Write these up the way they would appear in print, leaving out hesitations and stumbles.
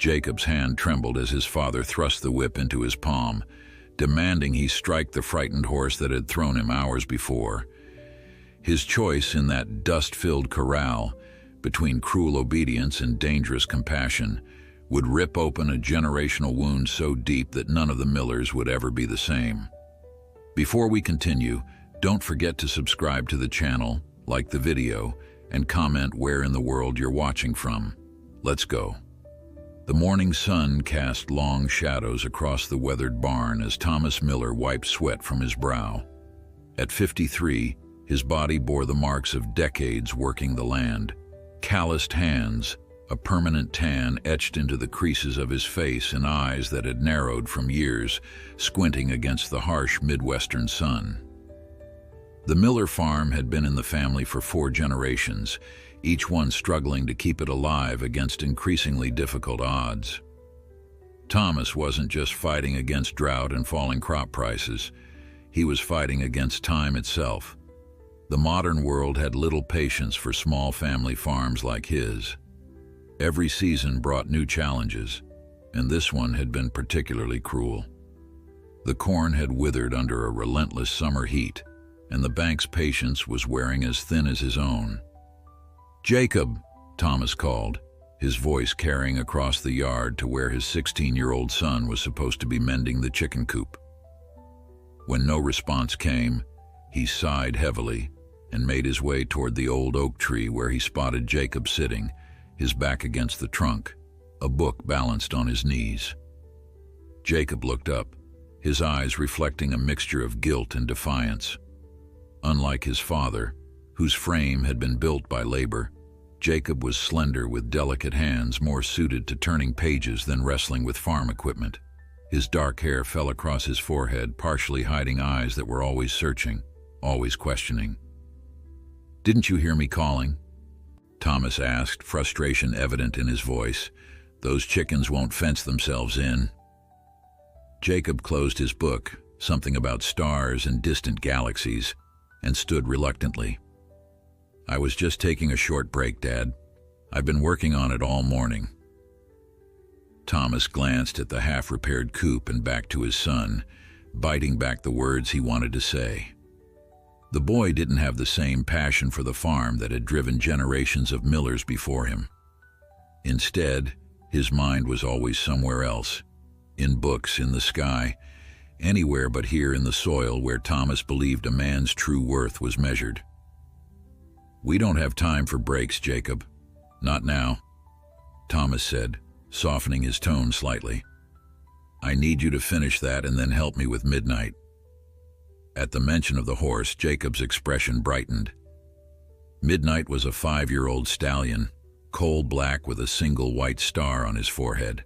Jacob's hand trembled as his father thrust the whip into his palm, demanding he strike the frightened horse that had thrown him hours before. His choice in that dust-filled corral, between cruel obedience and dangerous compassion, would rip open a generational wound so deep that none of the Millers would ever be the same. Before we continue, don't forget to subscribe to the channel, like the video, and comment where in the world you're watching from. Let's go. The morning sun cast long shadows across the weathered barn as Thomas Miller wiped sweat from his brow. At 53, his body bore the marks of decades working the land. Calloused hands, a permanent tan etched into the creases of his face, and eyes that had narrowed from years, squinting against the harsh Midwestern sun. The Miller farm had been in the family for 4 generations, each one struggling to keep it alive against increasingly difficult odds. Thomas wasn't just fighting against drought and falling crop prices. He was fighting against time itself. The modern world had little patience for small family farms like his. Every season brought new challenges, and this one had been particularly cruel. The corn had withered under a relentless summer heat, and the bank's patience was wearing as thin as his own. "Jacob," Thomas called, his voice carrying across the yard to where his 16-year-old son was supposed to be mending the chicken coop. When no response came, he sighed heavily and made his way toward the old oak tree where he spotted Jacob sitting, his back against the trunk, a book balanced on his knees. Jacob looked up, his eyes reflecting a mixture of guilt and defiance. Unlike his father, whose frame had been built by labor, Jacob was slender with delicate hands more suited to turning pages than wrestling with farm equipment. His dark hair fell across his forehead, partially hiding eyes that were always searching, always questioning. "Didn't you hear me calling?" Thomas asked, frustration evident in his voice. "Those chickens won't fence themselves in." Jacob closed his book, something about stars and distant galaxies, and stood reluctantly. "I was just taking a short break, Dad. I've been working on it all morning." Thomas glanced at the half-repaired coop and back to his son, biting back the words he wanted to say. The boy didn't have the same passion for the farm that had driven generations of Millers before him. Instead, his mind was always somewhere else, in books, in the sky, anywhere but here in the soil where Thomas believed a man's true worth was measured. "We don't have time for breaks, Jacob. Not now," Thomas said, softening his tone slightly. "I need you to finish that and then help me with Midnight." At the mention of the horse, Jacob's expression brightened. Midnight was a 5-year-old stallion, coal black with a single white star on his forehead.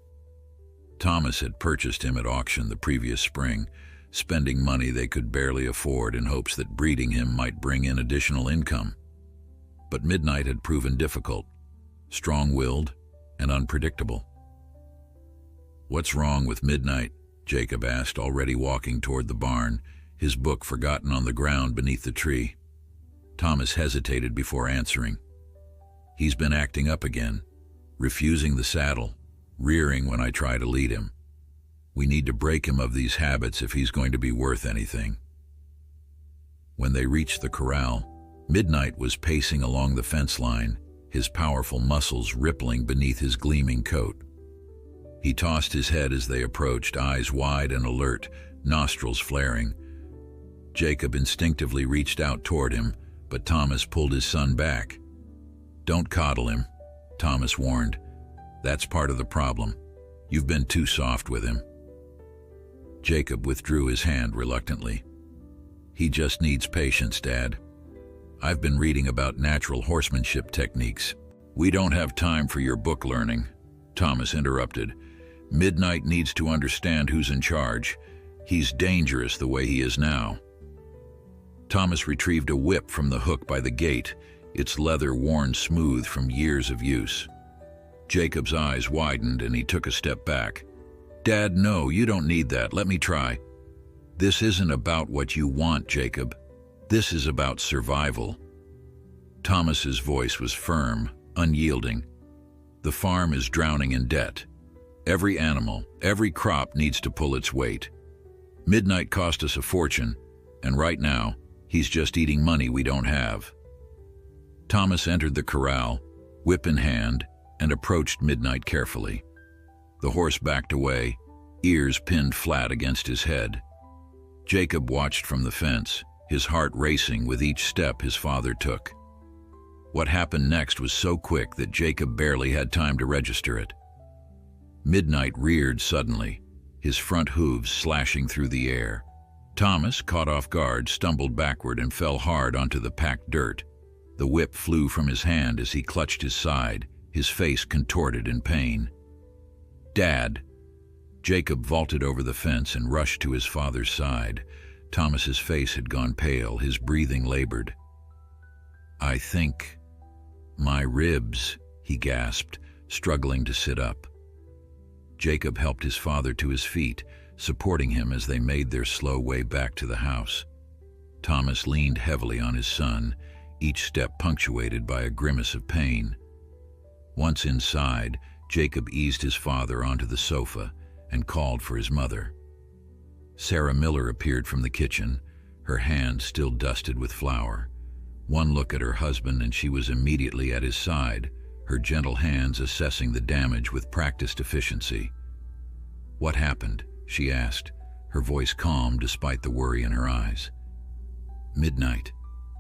Thomas had purchased him at auction the previous spring, spending money they could barely afford in hopes that breeding him might bring in additional income. But Midnight had proven difficult, strong-willed, and unpredictable. "What's wrong with Midnight?" Jacob asked, already walking toward the barn, his book forgotten on the ground beneath the tree. Thomas hesitated before answering. "He's been acting up again, refusing the saddle, rearing when I try to lead him. We need to break him of these habits if he's going to be worth anything." When they reached the corral, Midnight was pacing along the fence line, his powerful muscles rippling beneath his gleaming coat. He tossed his head as they approached, eyes wide and alert, nostrils flaring. Jacob instinctively reached out toward him, but Thomas pulled his son back. "Don't coddle him," Thomas warned. "That's part of the problem. You've been too soft with him." Jacob withdrew his hand reluctantly. "He just needs patience, Dad. I've been reading about natural horsemanship techniques." "We don't have time for your book learning," Thomas interrupted. "Midnight needs to understand who's in charge. He's dangerous the way he is now." Thomas retrieved a whip from the hook by the gate, its leather worn smooth from years of use. Jacob's eyes widened and he took a step back. "Dad, no, you don't need that. Let me try." "This isn't about what you want, Jacob. This is about survival." Thomas's voice was firm, unyielding. "The farm is drowning in debt. Every animal, every crop needs to pull its weight. Midnight cost us a fortune, and right now, he's just eating money we don't have. Thomas entered the corral, whip in hand, and approached Midnight carefully. The horse backed away, ears pinned flat against his head. Jacob watched from the fence, his heart racing with each step his father took. What happened next was so quick that Jacob barely had time to register it. Midnight reared suddenly, his front hooves slashing through the air. Thomas, caught off guard, stumbled backward and fell hard onto the packed dirt. The whip flew from his hand as he clutched his side, his face contorted in pain. "Dad!" Jacob vaulted over the fence and rushed to his father's side. Thomas's face had gone pale, his breathing labored. "I think my ribs," he gasped, struggling to sit up. Jacob helped his father to his feet, supporting him as they made their slow way back to the house. Thomas leaned heavily on his son, each step punctuated by a grimace of pain. Once inside, Jacob eased his father onto the sofa and called for his mother. Sarah Miller appeared from the kitchen, her hands still dusted with flour. One look at her husband and she was immediately at his side, her gentle hands assessing the damage with practiced efficiency. "What happened?" she asked, her voice calm despite the worry in her eyes. "Midnight,"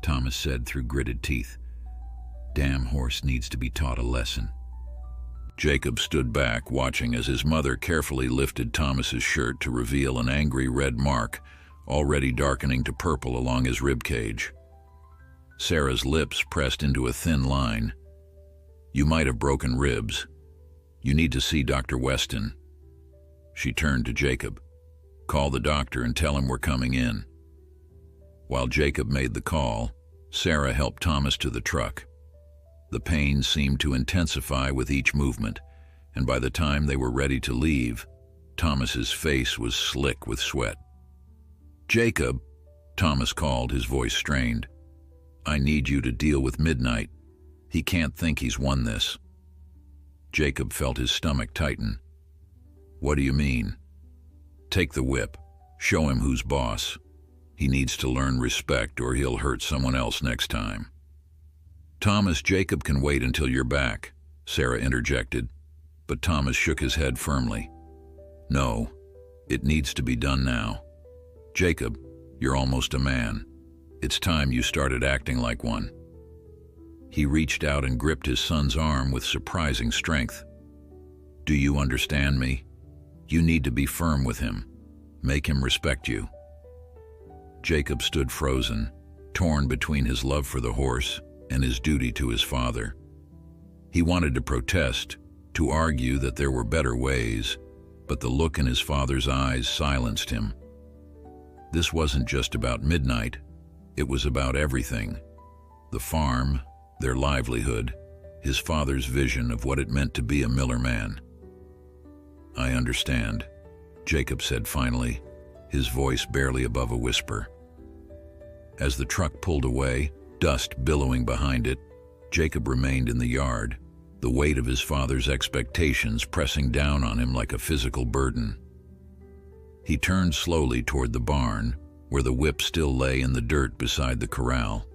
Thomas said through gritted teeth. "Damn horse needs to be taught a lesson." Jacob stood back, watching as his mother carefully lifted Thomas's shirt to reveal an angry red mark, already darkening to purple along his rib cage. Sarah's lips pressed into a thin line. "You might have broken ribs. You need to see Dr. Weston." She turned to Jacob. "Call the doctor and tell him we're coming in." While Jacob made the call, Sarah helped Thomas to the truck. The pain seemed to intensify with each movement, and by the time they were ready to leave, Thomas's face was slick with sweat. "Jacob," Thomas called, his voice strained. "I need you to deal with Midnight. He can't think he's won this." Jacob felt his stomach tighten. "What do you mean?" "Take the whip. Show him who's boss. He needs to learn respect or he'll hurt someone else next time." "Thomas, Jacob can wait until you're back," Sarah interjected, but Thomas shook his head firmly. "No, it needs to be done now. Jacob, you're almost a man. It's time you started acting like one." He reached out and gripped his son's arm with surprising strength. "Do you understand me? You need to be firm with him. Make him respect you." Jacob stood frozen, torn between his love for the horse and his duty to his father. He wanted to protest, to argue that there were better ways, but the look in his father's eyes silenced him. This wasn't just about Midnight, it was about everything. The farm, their livelihood, his father's vision of what it meant to be a Miller man. "I understand," Jacob said finally, his voice barely above a whisper. As the truck pulled away, dust billowing behind it, Jacob remained in the yard, the weight of his father's expectations pressing down on him like a physical burden. He turned slowly toward the barn, where the whip still lay in the dirt beside the corral.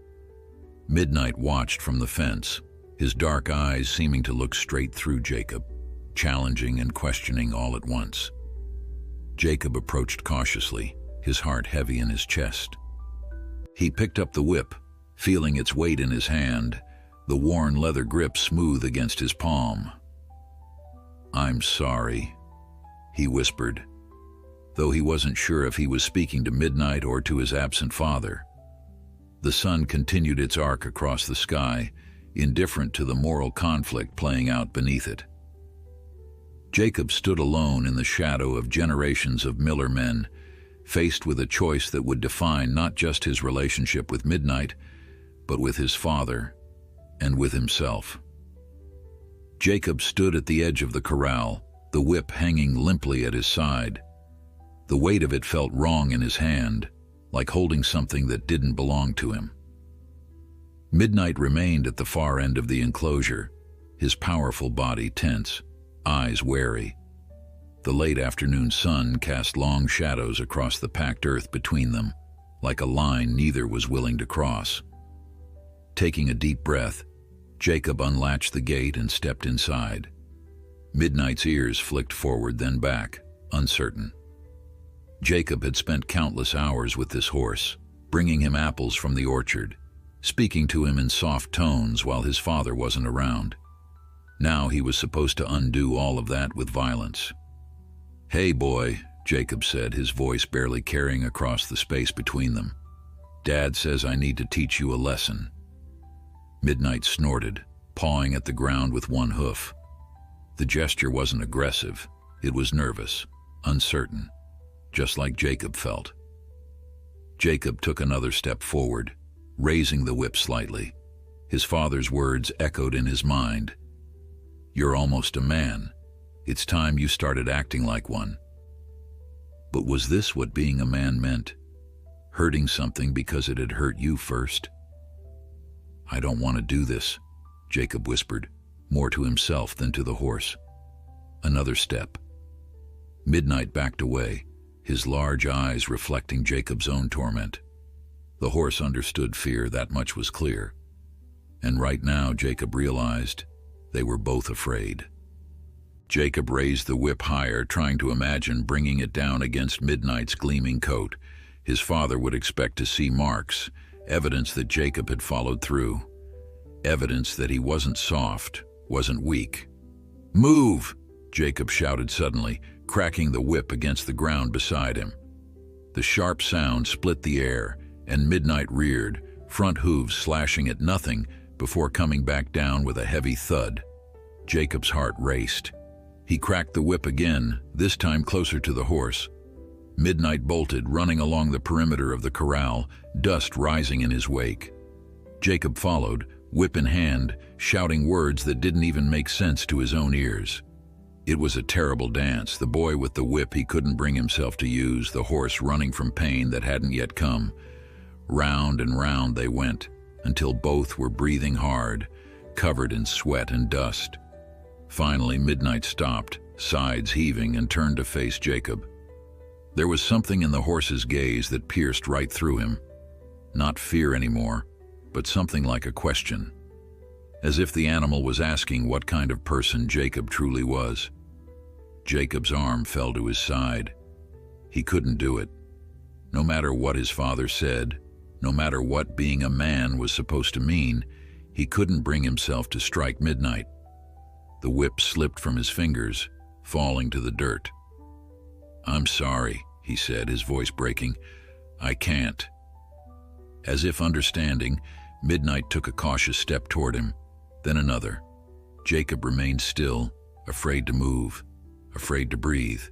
Midnight watched from the fence, his dark eyes seeming to look straight through Jacob, challenging and questioning all at once. Jacob approached cautiously, his heart heavy in his chest. He picked up the whip, feeling its weight in his hand, the worn leather grip smooth against his palm. "I'm sorry," he whispered, though he wasn't sure if he was speaking to Midnight or to his absent father. The sun continued its arc across the sky, indifferent to the moral conflict playing out beneath it. Jacob stood alone in the shadow of generations of Miller men, faced with a choice that would define not just his relationship with Midnight, but with his father and with himself. Jacob stood at the edge of the corral, the whip hanging limply at his side. The weight of it felt wrong in his hand, like holding something that didn't belong to him. Midnight remained at the far end of the enclosure, his powerful body tense, eyes wary. The late afternoon sun cast long shadows across the packed earth between them, like a line neither was willing to cross. Taking a deep breath, Jacob unlatched the gate and stepped inside. Midnight's ears flicked forward, then back, uncertain. Jacob had spent countless hours with this horse, bringing him apples from the orchard, speaking to him in soft tones while his father wasn't around. Now he was supposed to undo all of that with violence. "Hey, boy," Jacob said, his voice barely carrying across the space between them. "Dad says I need to teach you a lesson." Midnight snorted, pawing at the ground with one hoof. The gesture wasn't aggressive, it was nervous, uncertain, just like Jacob felt. Jacob took another step forward, raising the whip slightly. His father's words echoed in his mind. "You're almost a man. It's time you started acting like one." But was this what being a man meant? Hurting something because it had hurt you first? "I don't want to do this," Jacob whispered, more to himself than to the horse. Another step. Midnight backed away, his large eyes reflecting Jacob's own torment. The horse understood fear, that much was clear. And right now Jacob realized they were both afraid. Jacob raised the whip higher, trying to imagine bringing it down against Midnight's gleaming coat. His father would expect to see marks, evidence that Jacob had followed through. Evidence that he wasn't soft, wasn't weak. "Move!" Jacob shouted suddenly, cracking the whip against the ground beside him. The sharp sound split the air, and Midnight reared, front hooves slashing at nothing before coming back down with a heavy thud. Jacob's heart raced. He cracked the whip again, this time closer to the horse. Midnight bolted, running along the perimeter of the corral, dust rising in his wake. Jacob followed, whip in hand, shouting words that didn't even make sense to his own ears. It was a terrible dance, the boy with the whip he couldn't bring himself to use, the horse running from pain that hadn't yet come. Round and round they went, until both were breathing hard, covered in sweat and dust. Finally, Midnight stopped, sides heaving, and turned to face Jacob. There was something in the horse's gaze that pierced right through him. Not fear anymore, but something like a question. As if the animal was asking what kind of person Jacob truly was. Jacob's arm fell to his side. He couldn't do it. No matter what his father said, no matter what being a man was supposed to mean, he couldn't bring himself to strike Midnight. The whip slipped from his fingers, falling to the dirt. "I'm sorry," he said, his voice breaking. "I can't." As if understanding, Midnight took a cautious step toward him, then another. Jacob remained still, afraid to move, afraid to breathe.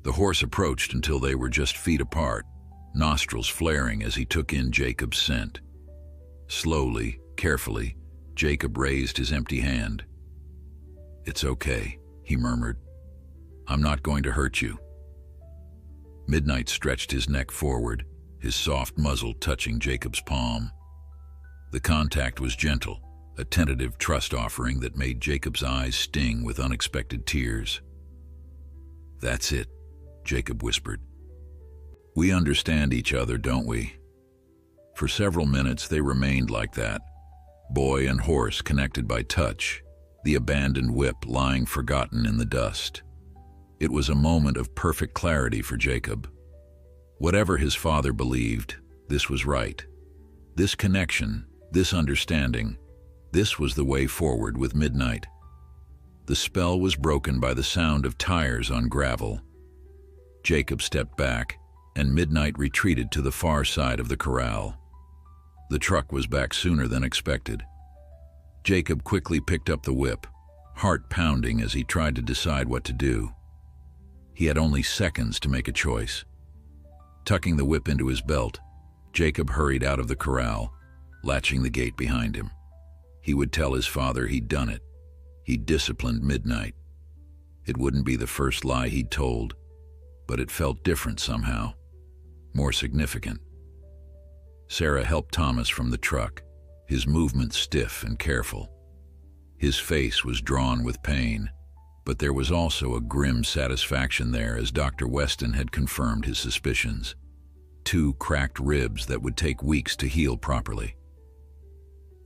The horse approached until they were just feet apart, nostrils flaring as he took in Jacob's scent. Slowly, carefully, Jacob raised his empty hand. "It's okay," he murmured. "I'm not going to hurt you." Midnight stretched his neck forward, his soft muzzle touching Jacob's palm. The contact was gentle, a tentative trust offering that made Jacob's eyes sting with unexpected tears. "That's it," Jacob whispered. "We understand each other, don't we?" For several minutes they remained like that, boy and horse connected by touch, the abandoned whip lying forgotten in the dust. It was a moment of perfect clarity for Jacob. Whatever his father believed, this was right. This connection, this understanding, this was the way forward with Midnight. The spell was broken by the sound of tires on gravel. Jacob stepped back, and Midnight retreated to the far side of the corral. The truck was back sooner than expected. Jacob quickly picked up the whip, heart pounding as he tried to decide what to do. He had only seconds to make a choice. Tucking the whip into his belt, Jacob hurried out of the corral, latching the gate behind him. He would tell his father he'd done it. He'd disciplined Midnight. It wouldn't be the first lie he'd told, but it felt different somehow, more significant. Sarah helped Thomas from the truck, his movements stiff and careful. His face was drawn with pain, but there was also a grim satisfaction there as Dr. Weston had confirmed his suspicions. 2 cracked ribs that would take weeks to heal properly.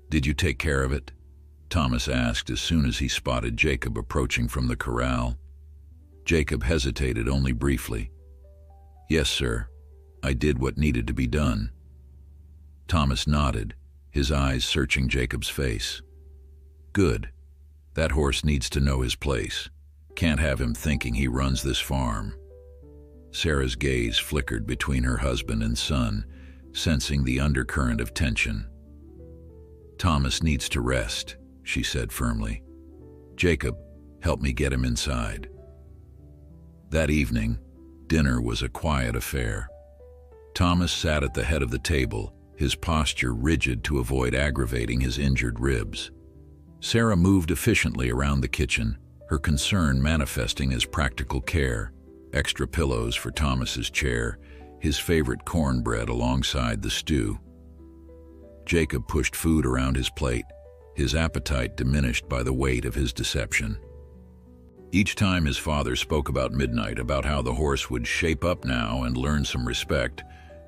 "Did you take care of it?" Thomas asked as soon as he spotted Jacob approaching from the corral. Jacob hesitated only briefly. "Yes, sir. I did what needed to be done." Thomas nodded, his eyes searching Jacob's face. "Good. That horse needs to know his place. Can't have him thinking he runs this farm." Sarah's gaze flickered between her husband and son, sensing the undercurrent of tension. "Thomas needs to rest," she said firmly. "Jacob, help me get him inside." That evening, dinner was a quiet affair. Thomas sat at the head of the table, his posture rigid to avoid aggravating his injured ribs. Sarah moved efficiently around the kitchen, her concern manifesting as practical care: extra pillows for Thomas's chair, his favorite cornbread alongside the stew. Jacob pushed food around his plate, his appetite diminished by the weight of his deception. Each time his father spoke about Midnight, about how the horse would shape up now and learn some respect,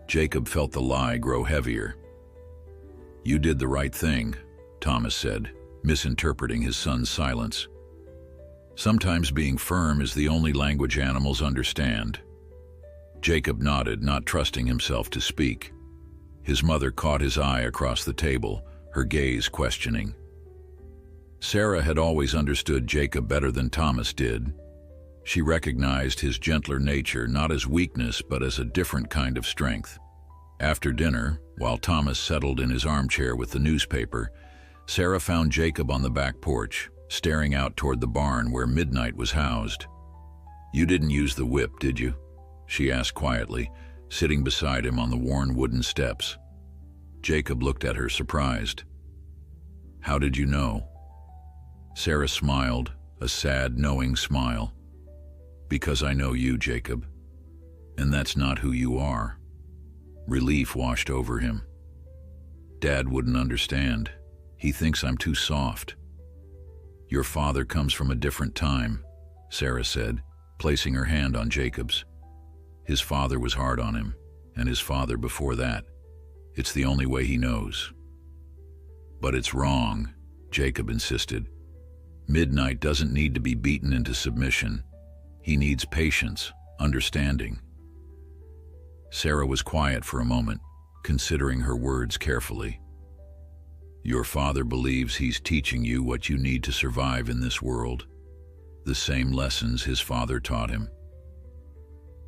Jacob felt the lie grow heavier. "You did the right thing," Thomas said, misinterpreting his son's silence. "Sometimes being firm is the only language animals understand." Jacob nodded, not trusting himself to speak. His mother caught his eye across the table, her gaze questioning. Sarah had always understood Jacob better than Thomas did. She recognized his gentler nature not as weakness but as a different kind of strength. After dinner, while Thomas settled in his armchair with the newspaper, Sarah found Jacob on the back porch, staring out toward the barn where Midnight was housed. "You didn't use the whip, did you?" she asked quietly, sitting beside him on the worn wooden steps. Jacob looked at her surprised. "How did you know?" Sarah smiled, a sad, knowing smile. "Because I know you, Jacob. And that's not who you are." Relief washed over him. "Dad wouldn't understand. He thinks I'm too soft." "Your father comes from a different time," Sarah said, placing her hand on Jacob's. "His father was hard on him, and his father before that. It's the only way he knows." "But it's wrong," Jacob insisted. "Midnight doesn't need to be beaten into submission. He needs patience, understanding." Sarah was quiet for a moment, considering her words carefully. "Your father believes he's teaching you what you need to survive in this world, the same lessons his father taught him."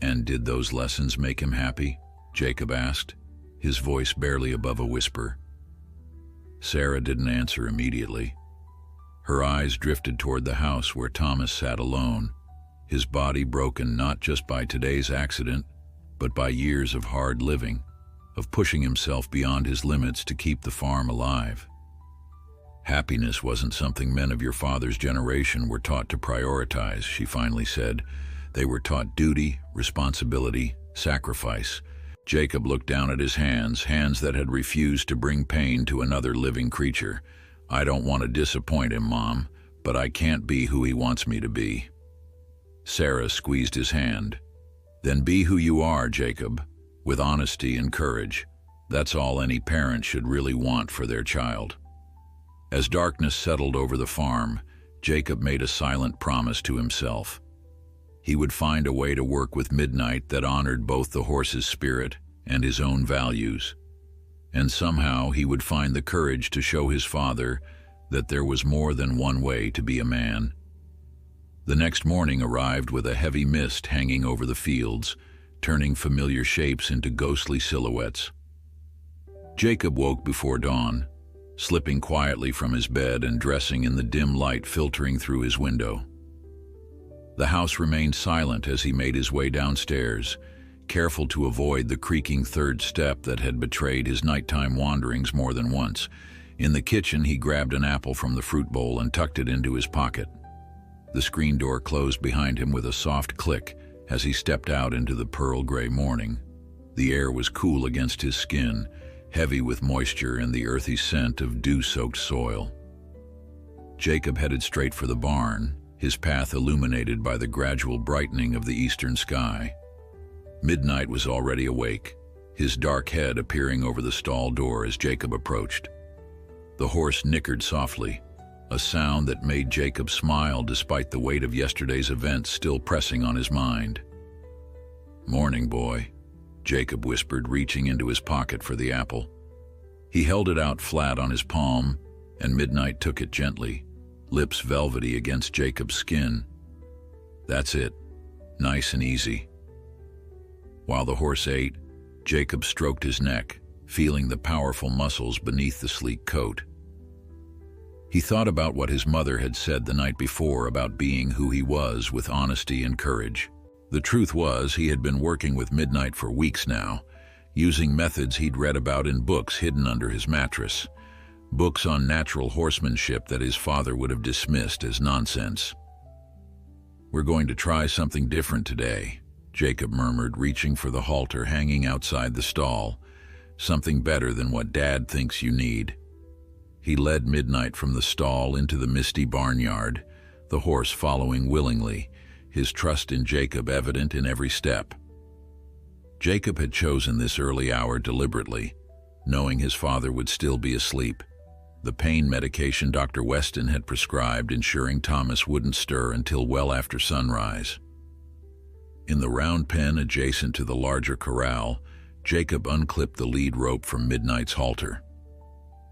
"And did those lessons make him happy?" Jacob asked, his voice barely above a whisper. Sarah didn't answer immediately. Her eyes drifted toward the house where Thomas sat alone, his body broken not just by today's accident, but by years of hard living, of pushing himself beyond his limits to keep the farm alive. "Happiness wasn't something men of your father's generation were taught to prioritize," she finally said. "They were taught duty, responsibility, sacrifice." Jacob looked down at his hands that had refused to bring pain to another living creature. "I don't want to disappoint him, Mom, but I can't be who he wants me to be." Sarah squeezed his hand. "Then be who you are, Jacob, with honesty and courage. That's all any parent should really want for their child." As darkness settled over the farm, Jacob made a silent promise to himself. He would find a way to work with Midnight that honored both the horse's spirit and his own values. And somehow he would find the courage to show his father that there was more than one way to be a man. The next morning arrived with a heavy mist hanging over the fields, turning familiar shapes into ghostly silhouettes. Jacob woke before dawn, slipping quietly from his bed and dressing in the dim light filtering through his window. The house remained silent as he made his way downstairs, careful to avoid the creaking third step that had betrayed his nighttime wanderings more than once. In the kitchen, he grabbed an apple from the fruit bowl and tucked it into his pocket. The screen door closed behind him with a soft click as he stepped out into the pearl-gray morning. The air was cool against his skin, heavy with moisture and the earthy scent of dew-soaked soil. Jacob headed straight for the barn, his path illuminated by the gradual brightening of the eastern sky. Midnight was already awake, his dark head appearing over the stall door as Jacob approached. The horse nickered softly, a sound that made Jacob smile despite the weight of yesterday's events still pressing on his mind. "Morning, boy," Jacob whispered, reaching into his pocket for the apple. He held it out flat on his palm, and Midnight took it gently, lips velvety against Jacob's skin. "That's it. Nice and easy." While the horse ate, Jacob stroked his neck, feeling the powerful muscles beneath the sleek coat. He thought about what his mother had said the night before about being who he was with honesty and courage. The truth was, he had been working with Midnight for weeks now, using methods he'd read about in books hidden under his mattress, books on natural horsemanship that his father would have dismissed as nonsense. "We're going to try something different today," Jacob murmured, reaching for the halter hanging outside the stall. "Something better than what Dad thinks you need." He led Midnight from the stall into the misty barnyard, the horse following willingly, his trust in Jacob evident in every step. Jacob had chosen this early hour deliberately, knowing his father would still be asleep. The pain medication Dr. Weston had prescribed ensuring Thomas wouldn't stir until well after sunrise. In the round pen adjacent to the larger corral, Jacob unclipped the lead rope from Midnight's halter.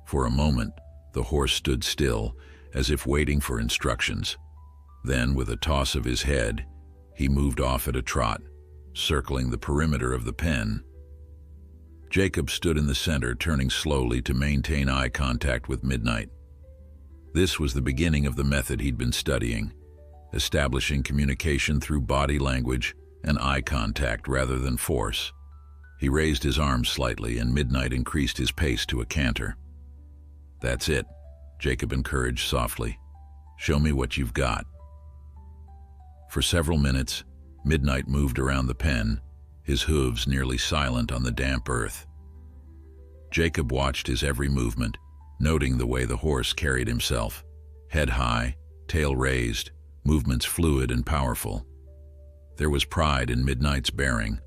For a moment, the horse stood still, as if waiting for instructions. Then, with a toss of his head, he moved off at a trot, circling the perimeter of the pen. Jacob stood in the center, turning slowly to maintain eye contact with Midnight. This was the beginning of the method he'd been studying, establishing communication through body language and eye contact rather than force. He raised his arms slightly, and Midnight increased his pace to a canter. "That's it," Jacob encouraged softly. "Show me what you've got." For several minutes, Midnight moved around the pen, his hooves nearly silent on the damp earth. Jacob watched his every movement, noting the way the horse carried himself, head high, tail raised, movements fluid and powerful. There was pride in Midnight's bearing,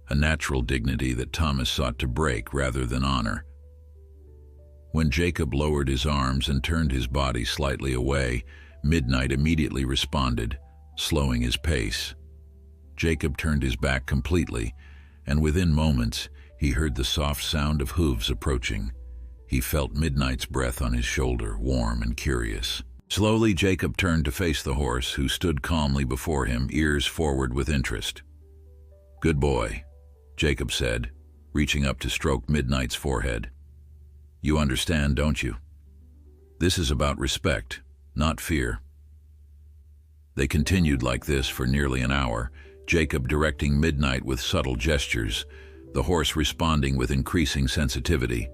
a natural dignity that Thomas sought to break rather than honor. When Jacob lowered his arms and turned his body slightly away, Midnight immediately responded, slowing his pace. Jacob turned his back completely, and within moments, he heard the soft sound of hooves approaching. He felt Midnight's breath on his shoulder, warm and curious. Slowly, Jacob turned to face the horse, who stood calmly before him, ears forward with interest. "Good boy," Jacob said, reaching up to stroke Midnight's forehead. "You understand, don't you? This is about respect, not fear." They continued like this for nearly an hour, Jacob directing Midnight with subtle gestures, the horse responding with increasing sensitivity.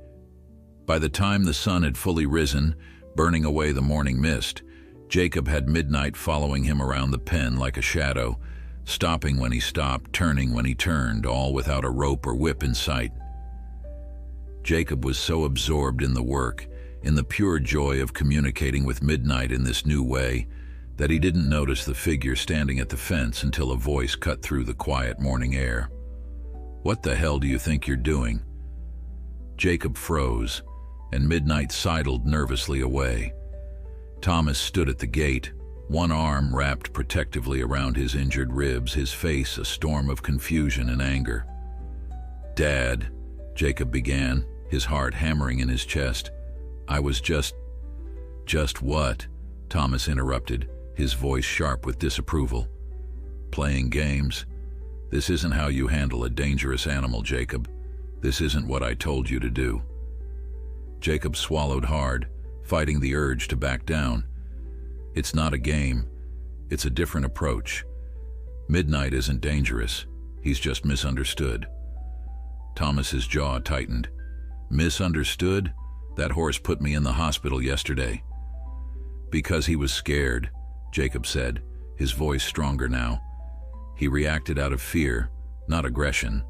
By the time the sun had fully risen, burning away the morning mist, Jacob had Midnight following him around the pen like a shadow, stopping when he stopped, turning when he turned, all without a rope or whip in sight. Jacob was so absorbed in the work, in the pure joy of communicating with Midnight in this new way, that he didn't notice the figure standing at the fence until a voice cut through the quiet morning air. "What the hell do you think you're doing?" Jacob froze, and Midnight sidled nervously away. Thomas stood at the gate, one arm wrapped protectively around his injured ribs, his face a storm of confusion and anger. "Dad," Jacob began, his heart hammering in his chest. "I was just what?" Thomas interrupted, his voice sharp with disapproval. "Playing games? This isn't how you handle a dangerous animal, Jacob. This isn't what I told you to do." Jacob swallowed hard, fighting the urge to back down. "It's not a game. It's a different approach. Midnight isn't dangerous. He's just misunderstood." Thomas's jaw tightened. "Misunderstood? That horse put me in the hospital yesterday." "Because he was scared," Jacob said, his voice stronger now. "He reacted out of fear, not aggression."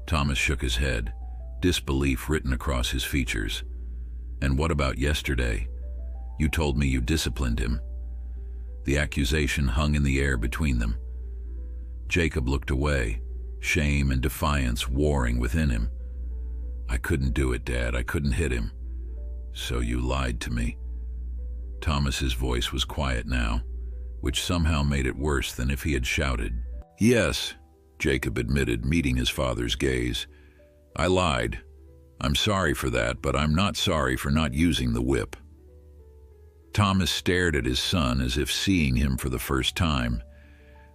Thomas shook his head, disbelief written across his features. "And what about yesterday? You told me you disciplined him." The accusation hung in the air between them. Jacob looked away, shame and defiance warring within him. "I couldn't do it, Dad. I couldn't hit him." "So you lied to me." Thomas's voice was quiet now, which somehow made it worse than if he had shouted. "Yes," Jacob admitted, meeting his father's gaze. "I lied. I'm sorry for that, but I'm not sorry for not using the whip." Thomas stared at his son as if seeing him for the first time.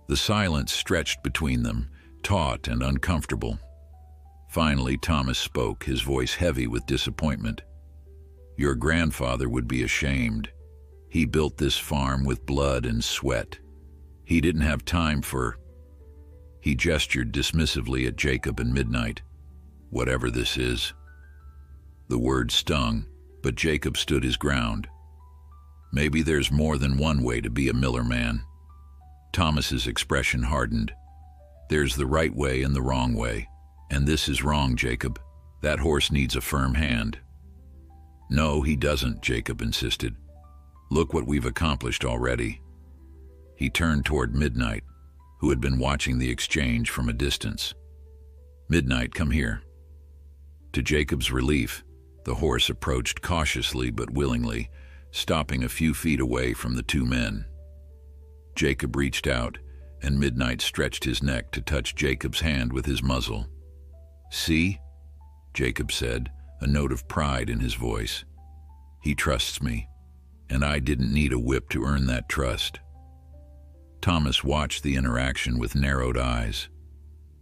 The silence stretched between them, taut and uncomfortable. Finally, Thomas spoke, his voice heavy with disappointment. "Your grandfather would be ashamed. He built this farm with blood and sweat. He didn't have time for—" He gestured dismissively at Jacob and Midnight. "Whatever this is." The word stung, but Jacob stood his ground. "Maybe there's more than one way to be a Miller man." Thomas's expression hardened. "There's the right way and the wrong way. And this is wrong, Jacob. That horse needs a firm hand." "No, he doesn't," Jacob insisted. "Look what we've accomplished already." He turned toward Midnight, who had been watching the exchange from a distance. "Midnight, come here." To Jacob's relief, the horse approached cautiously but willingly, stopping a few feet away from the two men. Jacob reached out, and Midnight stretched his neck to touch Jacob's hand with his muzzle. "See?" Jacob said, a note of pride in his voice. "He trusts me, and I didn't need a whip to earn that trust." Thomas watched the interaction with narrowed eyes.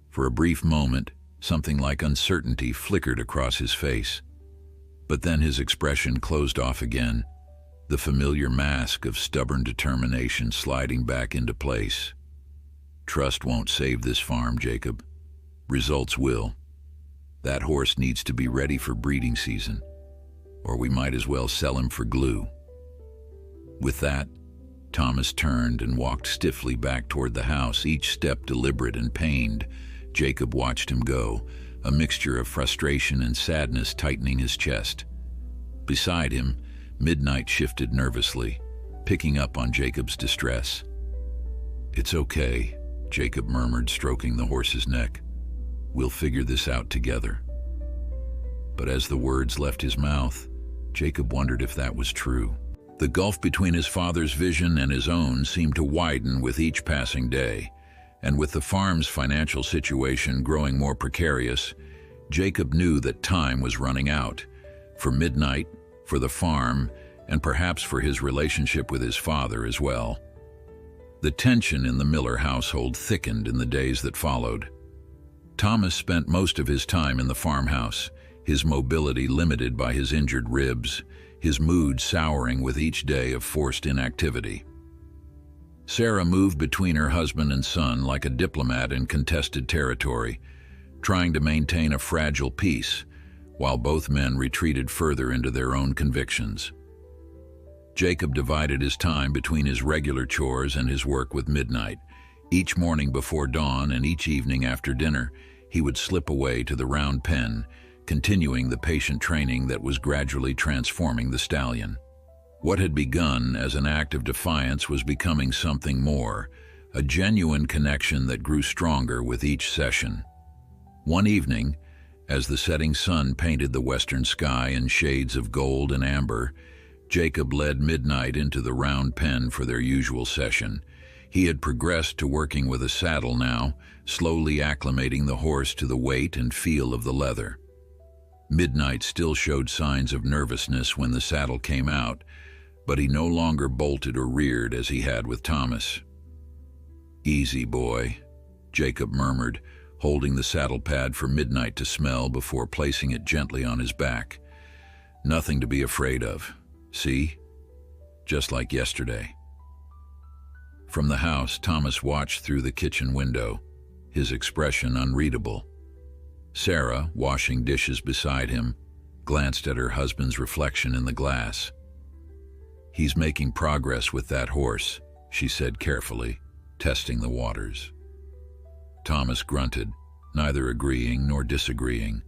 For a brief moment, something like uncertainty flickered across his face. But then his expression closed off again, the familiar mask of stubborn determination sliding back into place. "Trust won't save this farm, Jacob. Results will. That horse needs to be ready for breeding season, or we might as well sell him for glue." With that, Thomas turned and walked stiffly back toward the house, each step deliberate and pained. Jacob watched him go, a mixture of frustration and sadness tightening his chest. Beside him, Midnight shifted nervously, picking up on Jacob's distress. "It's okay," Jacob murmured, stroking the horse's neck. "We'll figure this out together." But as the words left his mouth, Jacob wondered if that was true. The gulf between his father's vision and his own seemed to widen with each passing day, and with the farm's financial situation growing more precarious, Jacob knew that time was running out, for Midnight, for the farm, and perhaps for his relationship with his father as well. The tension in the Miller household thickened in the days that followed. Thomas spent most of his time in the farmhouse, his mobility limited by his injured ribs, his mood souring with each day of forced inactivity. Sarah moved between her husband and son like a diplomat in contested territory, trying to maintain a fragile peace, while both men retreated further into their own convictions. Jacob divided his time between his regular chores and his work with Midnight. Each morning before dawn and each evening after dinner, he would slip away to the round pen, continuing the patient training that was gradually transforming the stallion. What had begun as an act of defiance was becoming something more, a genuine connection that grew stronger with each session. One evening, as the setting sun painted the western sky in shades of gold and amber, Jacob led Midnight into the round pen for their usual session. He had progressed to working with a saddle now, slowly acclimating the horse to the weight and feel of the leather. Midnight still showed signs of nervousness when the saddle came out, but he no longer bolted or reared as he had with Thomas. "Easy, boy," Jacob murmured, holding the saddle pad for Midnight to smell before placing it gently on his back. "Nothing to be afraid of. See? Just like yesterday." From the house, Thomas watched through the kitchen window, his expression unreadable. Sarah, washing dishes beside him, glanced at her husband's reflection in the glass. "He's making progress with that horse," she said carefully, testing the waters. Thomas grunted, neither agreeing nor disagreeing.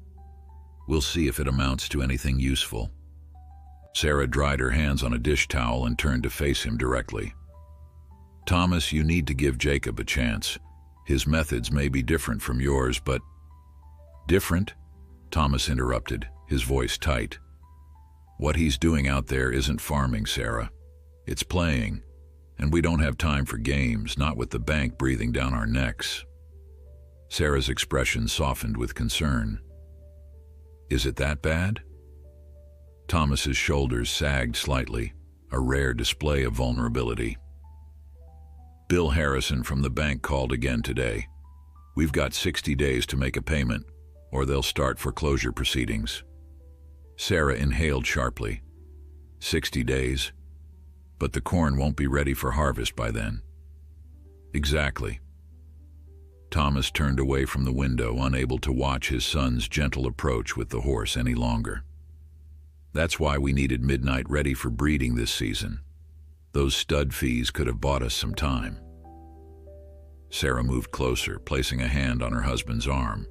"We'll see if it amounts to anything useful." Sarah dried her hands on a dish towel and turned to face him directly. Thomas, you need to give Jacob a chance. His methods may be different from yours, but... Different? Thomas interrupted, his voice tight. What he's doing out there isn't farming, Sarah. It's playing, and we don't have time for games, not with the bank breathing down our necks. Sarah's expression softened with concern. Is it that bad? Thomas's shoulders sagged slightly, a rare display of vulnerability. Bill Harrison from the bank called again today. We've got 60 days to make a payment, or they'll start foreclosure proceedings. Sarah inhaled sharply. 60 days? But the corn won't be ready for harvest by then. Exactly. Thomas turned away from the window, unable to watch his son's gentle approach with the horse any longer. That's why we needed Midnight ready for breeding this season. Those stud fees could have bought us some time. Sarah moved closer, placing a hand on her husband's arm.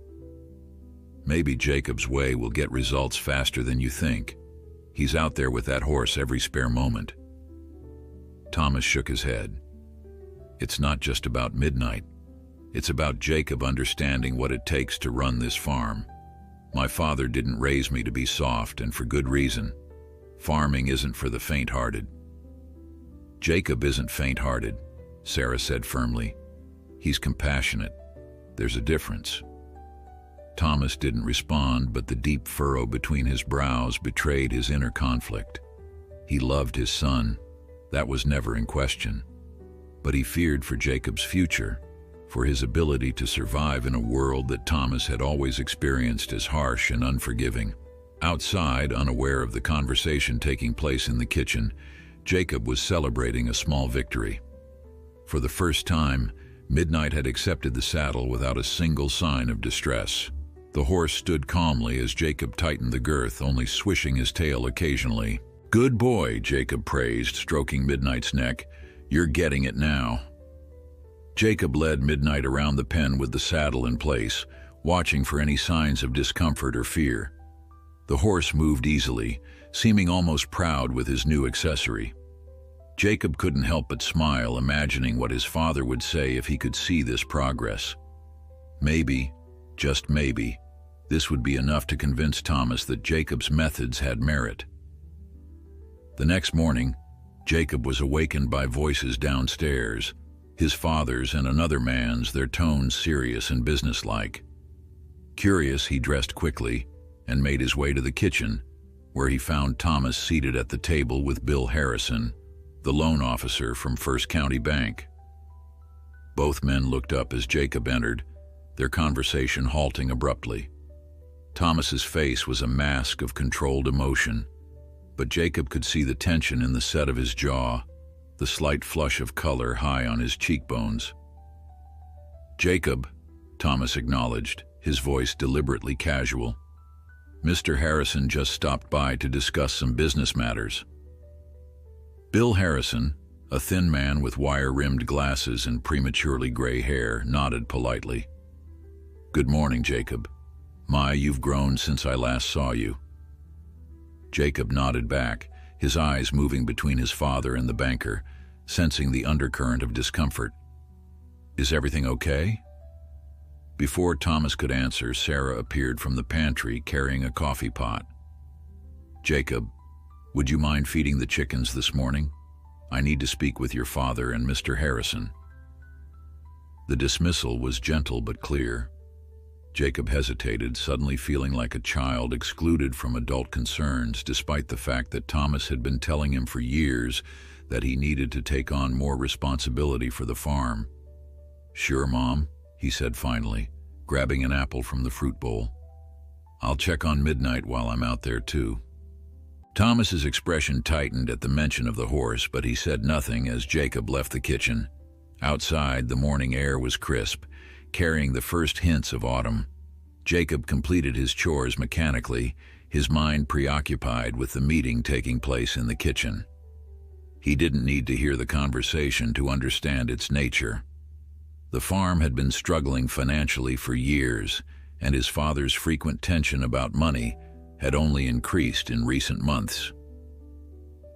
Maybe Jacob's way will get results faster than you think. He's out there with that horse every spare moment. Thomas shook his head. It's not just about Midnight. It's about Jacob understanding what it takes to run this farm. My father didn't raise me to be soft, and for good reason. Farming isn't for the faint-hearted. Jacob isn't faint-hearted, Sarah said firmly. He's compassionate. There's a difference. Thomas didn't respond, but the deep furrow between his brows betrayed his inner conflict. He loved his son. That was never in question. But he feared for Jacob's future, for his ability to survive in a world that Thomas had always experienced as harsh and unforgiving. Outside, unaware of the conversation taking place in the kitchen, Jacob was celebrating a small victory. For the first time, Midnight had accepted the saddle without a single sign of distress. The horse stood calmly as Jacob tightened the girth, only swishing his tail occasionally. "Good boy," Jacob praised, stroking Midnight's neck. "You're getting it now." Jacob led Midnight around the pen with the saddle in place, watching for any signs of discomfort or fear. The horse moved easily, seeming almost proud with his new accessory. Jacob couldn't help but smile, imagining what his father would say if he could see this progress. Maybe, just maybe, this would be enough to convince Thomas that Jacob's methods had merit. The next morning, Jacob was awakened by voices downstairs, his father's and another man's, their tones serious and businesslike. Curious, he dressed quickly and made his way to the kitchen, where he found Thomas seated at the table with Bill Harrison, the loan officer from First County Bank. Both men looked up as Jacob entered, their conversation halting abruptly. Thomas's face was a mask of controlled emotion, but Jacob could see the tension in the set of his jaw, the slight flush of color high on his cheekbones. "Jacob," Thomas acknowledged, his voice deliberately casual. "Mr. Harrison just stopped by to discuss some business matters." Bill Harrison, a thin man with wire-rimmed glasses and prematurely gray hair, nodded politely. "Good morning, Jacob. My, you've grown since I last saw you." Jacob nodded back, his eyes moving between his father and the banker, sensing the undercurrent of discomfort. "Is everything okay?" Before Thomas could answer, Sarah appeared from the pantry carrying a coffee pot. "Jacob, would you mind feeding the chickens this morning? I need to speak with your father and Mr. Harrison." The dismissal was gentle but clear. Jacob hesitated, suddenly feeling like a child excluded from adult concerns, despite the fact that Thomas had been telling him for years that he needed to take on more responsibility for the farm. "Sure, Mom," he said finally, grabbing an apple from the fruit bowl. "I'll check on Midnight while I'm out there too." Thomas's expression tightened at the mention of the horse, but he said nothing as Jacob left the kitchen. Outside, the morning air was crisp, carrying the first hints of autumn. Jacob completed his chores mechanically, his mind preoccupied with the meeting taking place in the kitchen. He didn't need to hear the conversation to understand its nature. The farm had been struggling financially for years, and his father's frequent tension about money had only increased in recent months.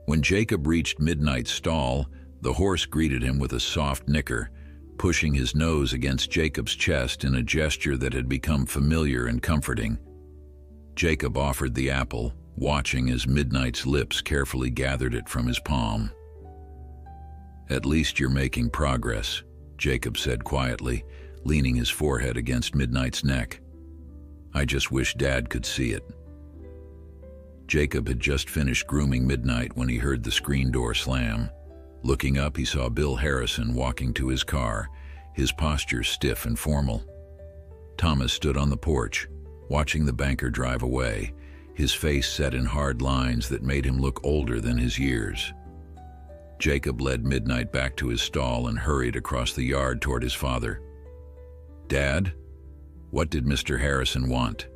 When Jacob reached Midnight's stall, The horse greeted him with a soft nicker, pushing his nose against Jacob's chest in a gesture that had become familiar and comforting. Jacob offered the apple, watching as Midnight's lips carefully gathered it from his palm. "At least you're making progress," Jacob said quietly, leaning his forehead against Midnight's neck. "I just wish Dad could see it." Jacob had just finished grooming Midnight when he heard the screen door slam. Looking up, he saw Bill Harrison walking to his car, his posture stiff and formal. Thomas stood on the porch, watching the banker drive away, his face set in hard lines that made him look older than his years. Jacob led Midnight back to his stall and hurried across the yard toward his father. "Dad, what did Mr. Harrison want?"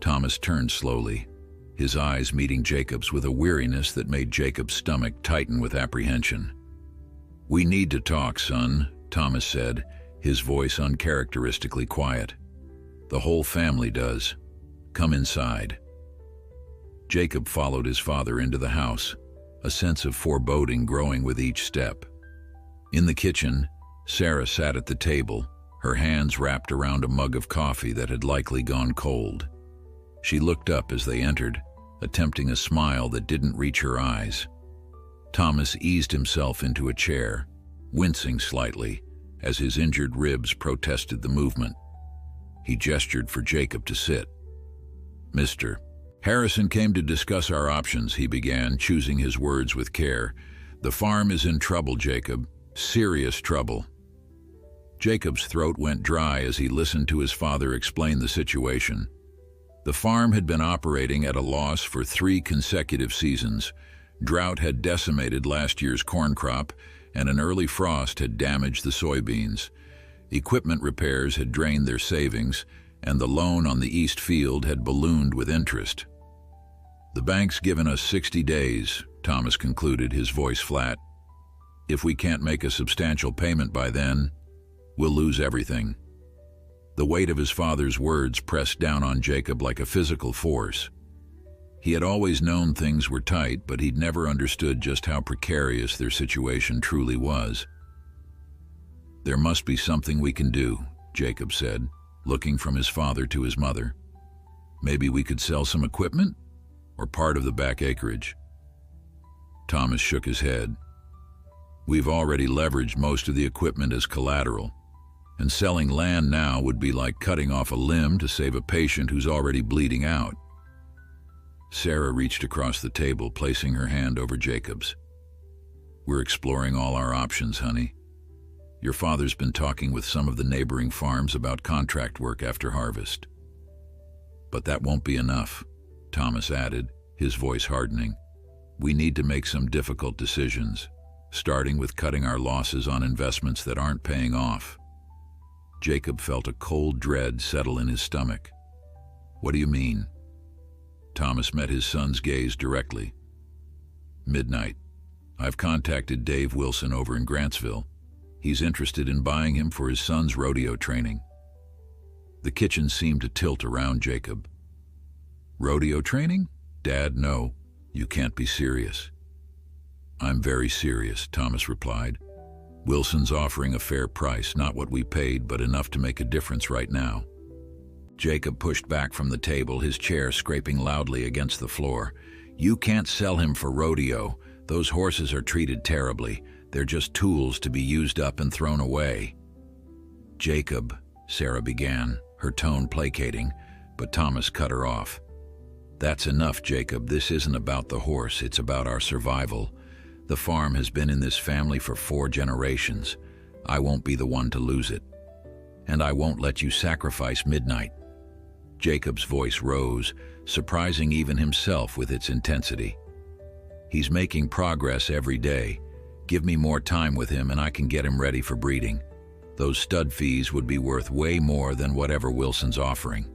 Thomas turned slowly, his eyes meeting Jacob's with a weariness that made Jacob's stomach tighten with apprehension. "We need to talk, son," Thomas said, his voice uncharacteristically quiet. "The whole family does. Come inside." Jacob followed his father into the house, a sense of foreboding growing with each step. In the kitchen, Sarah sat at the table, her hands wrapped around a mug of coffee that had likely gone cold. She looked up as they entered, attempting a smile that didn't reach her eyes. Thomas eased himself into a chair, wincing slightly as his injured ribs protested the movement. He gestured for Jacob to sit. "Mr. Harrison came to discuss our options," he began, choosing his words with care. "The farm is in trouble, Jacob. Serious trouble." Jacob's throat went dry as he listened to his father explain the situation. The farm had been operating at a loss for 3 consecutive seasons. Drought had decimated last year's corn crop, and an early frost had damaged the soybeans. Equipment repairs had drained their savings, and the loan on the east field had ballooned with interest. "The bank's given us 60 days, Thomas concluded, his voice flat. "If we can't make a substantial payment by then, we'll lose everything." The weight of his father's words pressed down on Jacob like a physical force. He had always known things were tight, but he'd never understood just how precarious their situation truly was. "There must be something we can do," Jacob said, looking from his father to his mother. "Maybe we could sell some equipment? Or part of the back acreage?" Thomas shook his head. "We've already leveraged most of the equipment as collateral, and selling land now would be like cutting off a limb to save a patient who's already bleeding out." Sarah reached across the table, placing her hand over Jacob's. "We're exploring all our options, honey. Your father's been talking with some of the neighboring farms about contract work after harvest." "But that won't be enough," Thomas added, his voice hardening. "We need to make some difficult decisions, starting with cutting our losses on investments that aren't paying off." Jacob felt a cold dread settle in his stomach. "What do you mean?" Thomas met his son's gaze directly. "Midnight. I've contacted Dave Wilson over in Grantsville. He's interested in buying him for his son's rodeo training." The kitchen seemed to tilt around Jacob. "Rodeo training? Dad, no. You can't be serious." "I'm very serious," Thomas replied. "Wilson's offering a fair price, not what we paid, but enough to make a difference right now." Jacob pushed back from the table, his chair scraping loudly against the floor. "You can't sell him for rodeo. Those horses are treated terribly. They're just tools to be used up and thrown away." "Jacob," Sarah began, her tone placating, but Thomas cut her off. "That's enough, Jacob. This isn't about the horse, it's about our survival. The farm has been in this family for 4 generations. I won't be the one to lose it. And I won't let you sacrifice Midnight." Jacob's voice rose, surprising even himself with its intensity. "He's making progress every day. Give me more time with him and I can get him ready for breeding. Those stud fees would be worth way more than whatever Wilson's offering."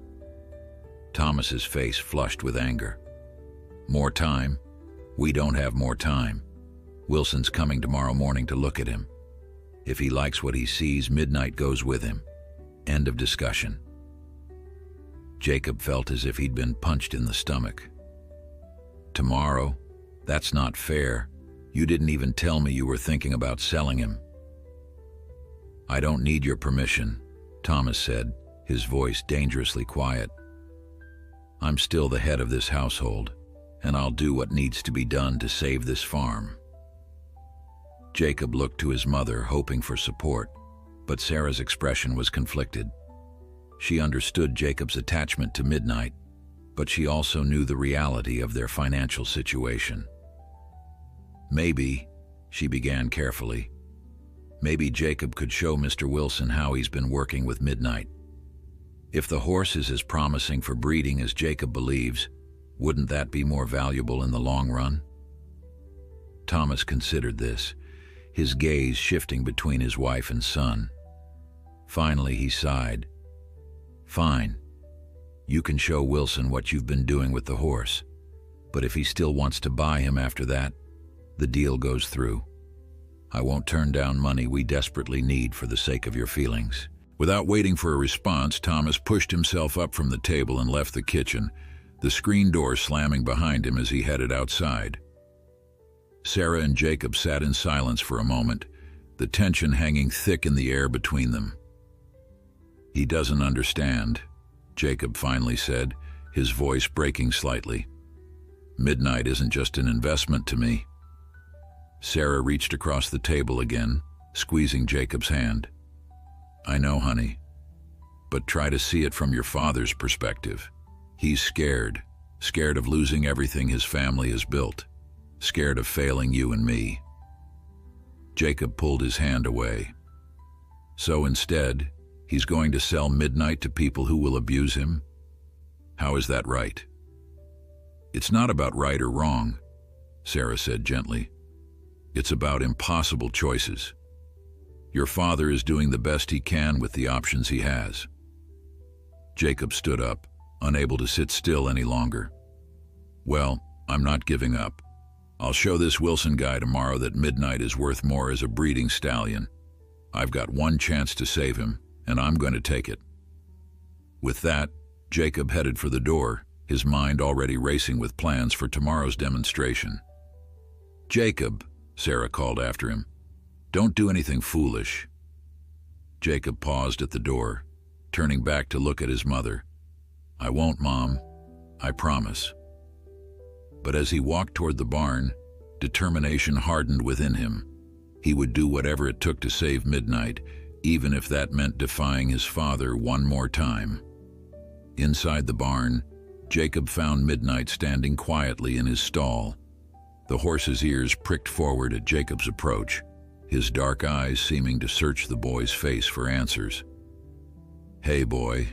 Thomas's face flushed with anger. "More time? We don't have more time. Wilson's coming tomorrow morning to look at him. If he likes what he sees, Midnight goes with him. End of discussion." Jacob felt as if he'd been punched in the stomach. "Tomorrow? That's not fair. You didn't even tell me you were thinking about selling him." "I don't need your permission," Thomas said, his voice dangerously quiet. "I'm still the head of this household, and I'll do what needs to be done to save this farm." Jacob looked to his mother, hoping for support, but Sarah's expression was conflicted. She understood Jacob's attachment to Midnight, but she also knew the reality of their financial situation. "Maybe," she began carefully, "maybe Jacob could show Mr. Wilson how he's been working with Midnight. If the horse is as promising for breeding as Jacob believes, wouldn't that be more valuable in the long run?" Thomas considered this, his gaze shifting between his wife and son. Finally, he sighed. "Fine. You can show Wilson what you've been doing with the horse, but if he still wants to buy him after that, the deal goes through. I won't turn down money we desperately need for the sake of your feelings." Without waiting for a response, Thomas pushed himself up from the table and left the kitchen, the screen door slamming behind him as he headed outside. Sarah and Jacob sat in silence for a moment, the tension hanging thick in the air between them. "He doesn't understand," Jacob finally said, his voice breaking slightly. "Midnight isn't just an investment to me." Sarah reached across the table again, squeezing Jacob's hand. "I know, honey, but try to see it from your father's perspective. He's scared of losing everything his family has built, scared of failing you and me." Jacob pulled his hand away. "So instead, he's going to sell Midnight to people who will abuse him? How is that right?" "It's not about right or wrong," Sarah said gently. "It's about impossible choices. Your father is doing the best he can with the options he has." Jacob stood up, unable to sit still any longer. "Well, I'm not giving up. I'll show this Wilson guy tomorrow that Midnight is worth more as a breeding stallion. I've got one chance to save him, and I'm going to take it." With that, Jacob headed for the door, his mind already racing with plans for tomorrow's demonstration. "Jacob," Sarah called after him, "don't do anything foolish." Jacob paused at the door, turning back to look at his mother. "I won't, Mom. I promise." But as he walked toward the barn, determination hardened within him. He would do whatever it took to save Midnight, even if that meant defying his father one more time. Inside the barn, Jacob found Midnight standing quietly in his stall. The horse's ears pricked forward at Jacob's approach, his dark eyes seeming to search the boy's face for answers. "Hey, boy,"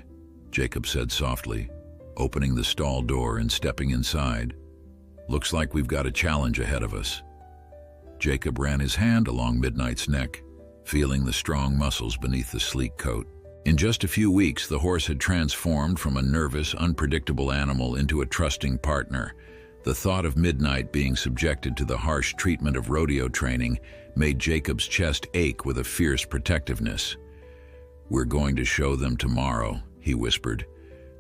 Jacob said softly, opening the stall door and stepping inside. "Looks like we've got a challenge ahead of us." Jacob ran his hand along Midnight's neck, feeling the strong muscles beneath the sleek coat. In just a few weeks, the horse had transformed from a nervous, unpredictable animal into a trusting partner. The thought of Midnight being subjected to the harsh treatment of rodeo training made Jacob's chest ache with a fierce protectiveness. "We're going to show them tomorrow," he whispered.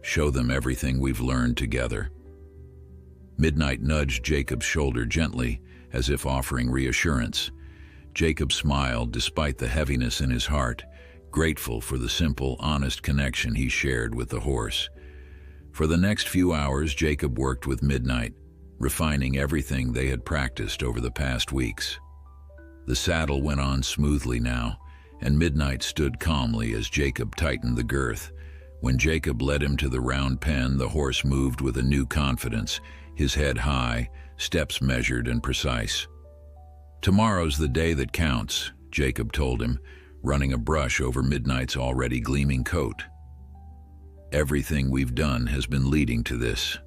"Show them everything we've learned together." Midnight nudged Jacob's shoulder gently, as if offering reassurance. Jacob smiled despite the heaviness in his heart, grateful for the simple, honest connection he shared with the horse. For the next few hours, Jacob worked with Midnight, refining everything they had practiced over the past weeks. The saddle went on smoothly now, and Midnight stood calmly as Jacob tightened the girth. When Jacob led him to the round pen, the horse moved with a new confidence, his head high, steps measured and precise. "Tomorrow's the day that counts," Jacob told him, running a brush over Midnight's already gleaming coat. "Everything we've done has been leading to this."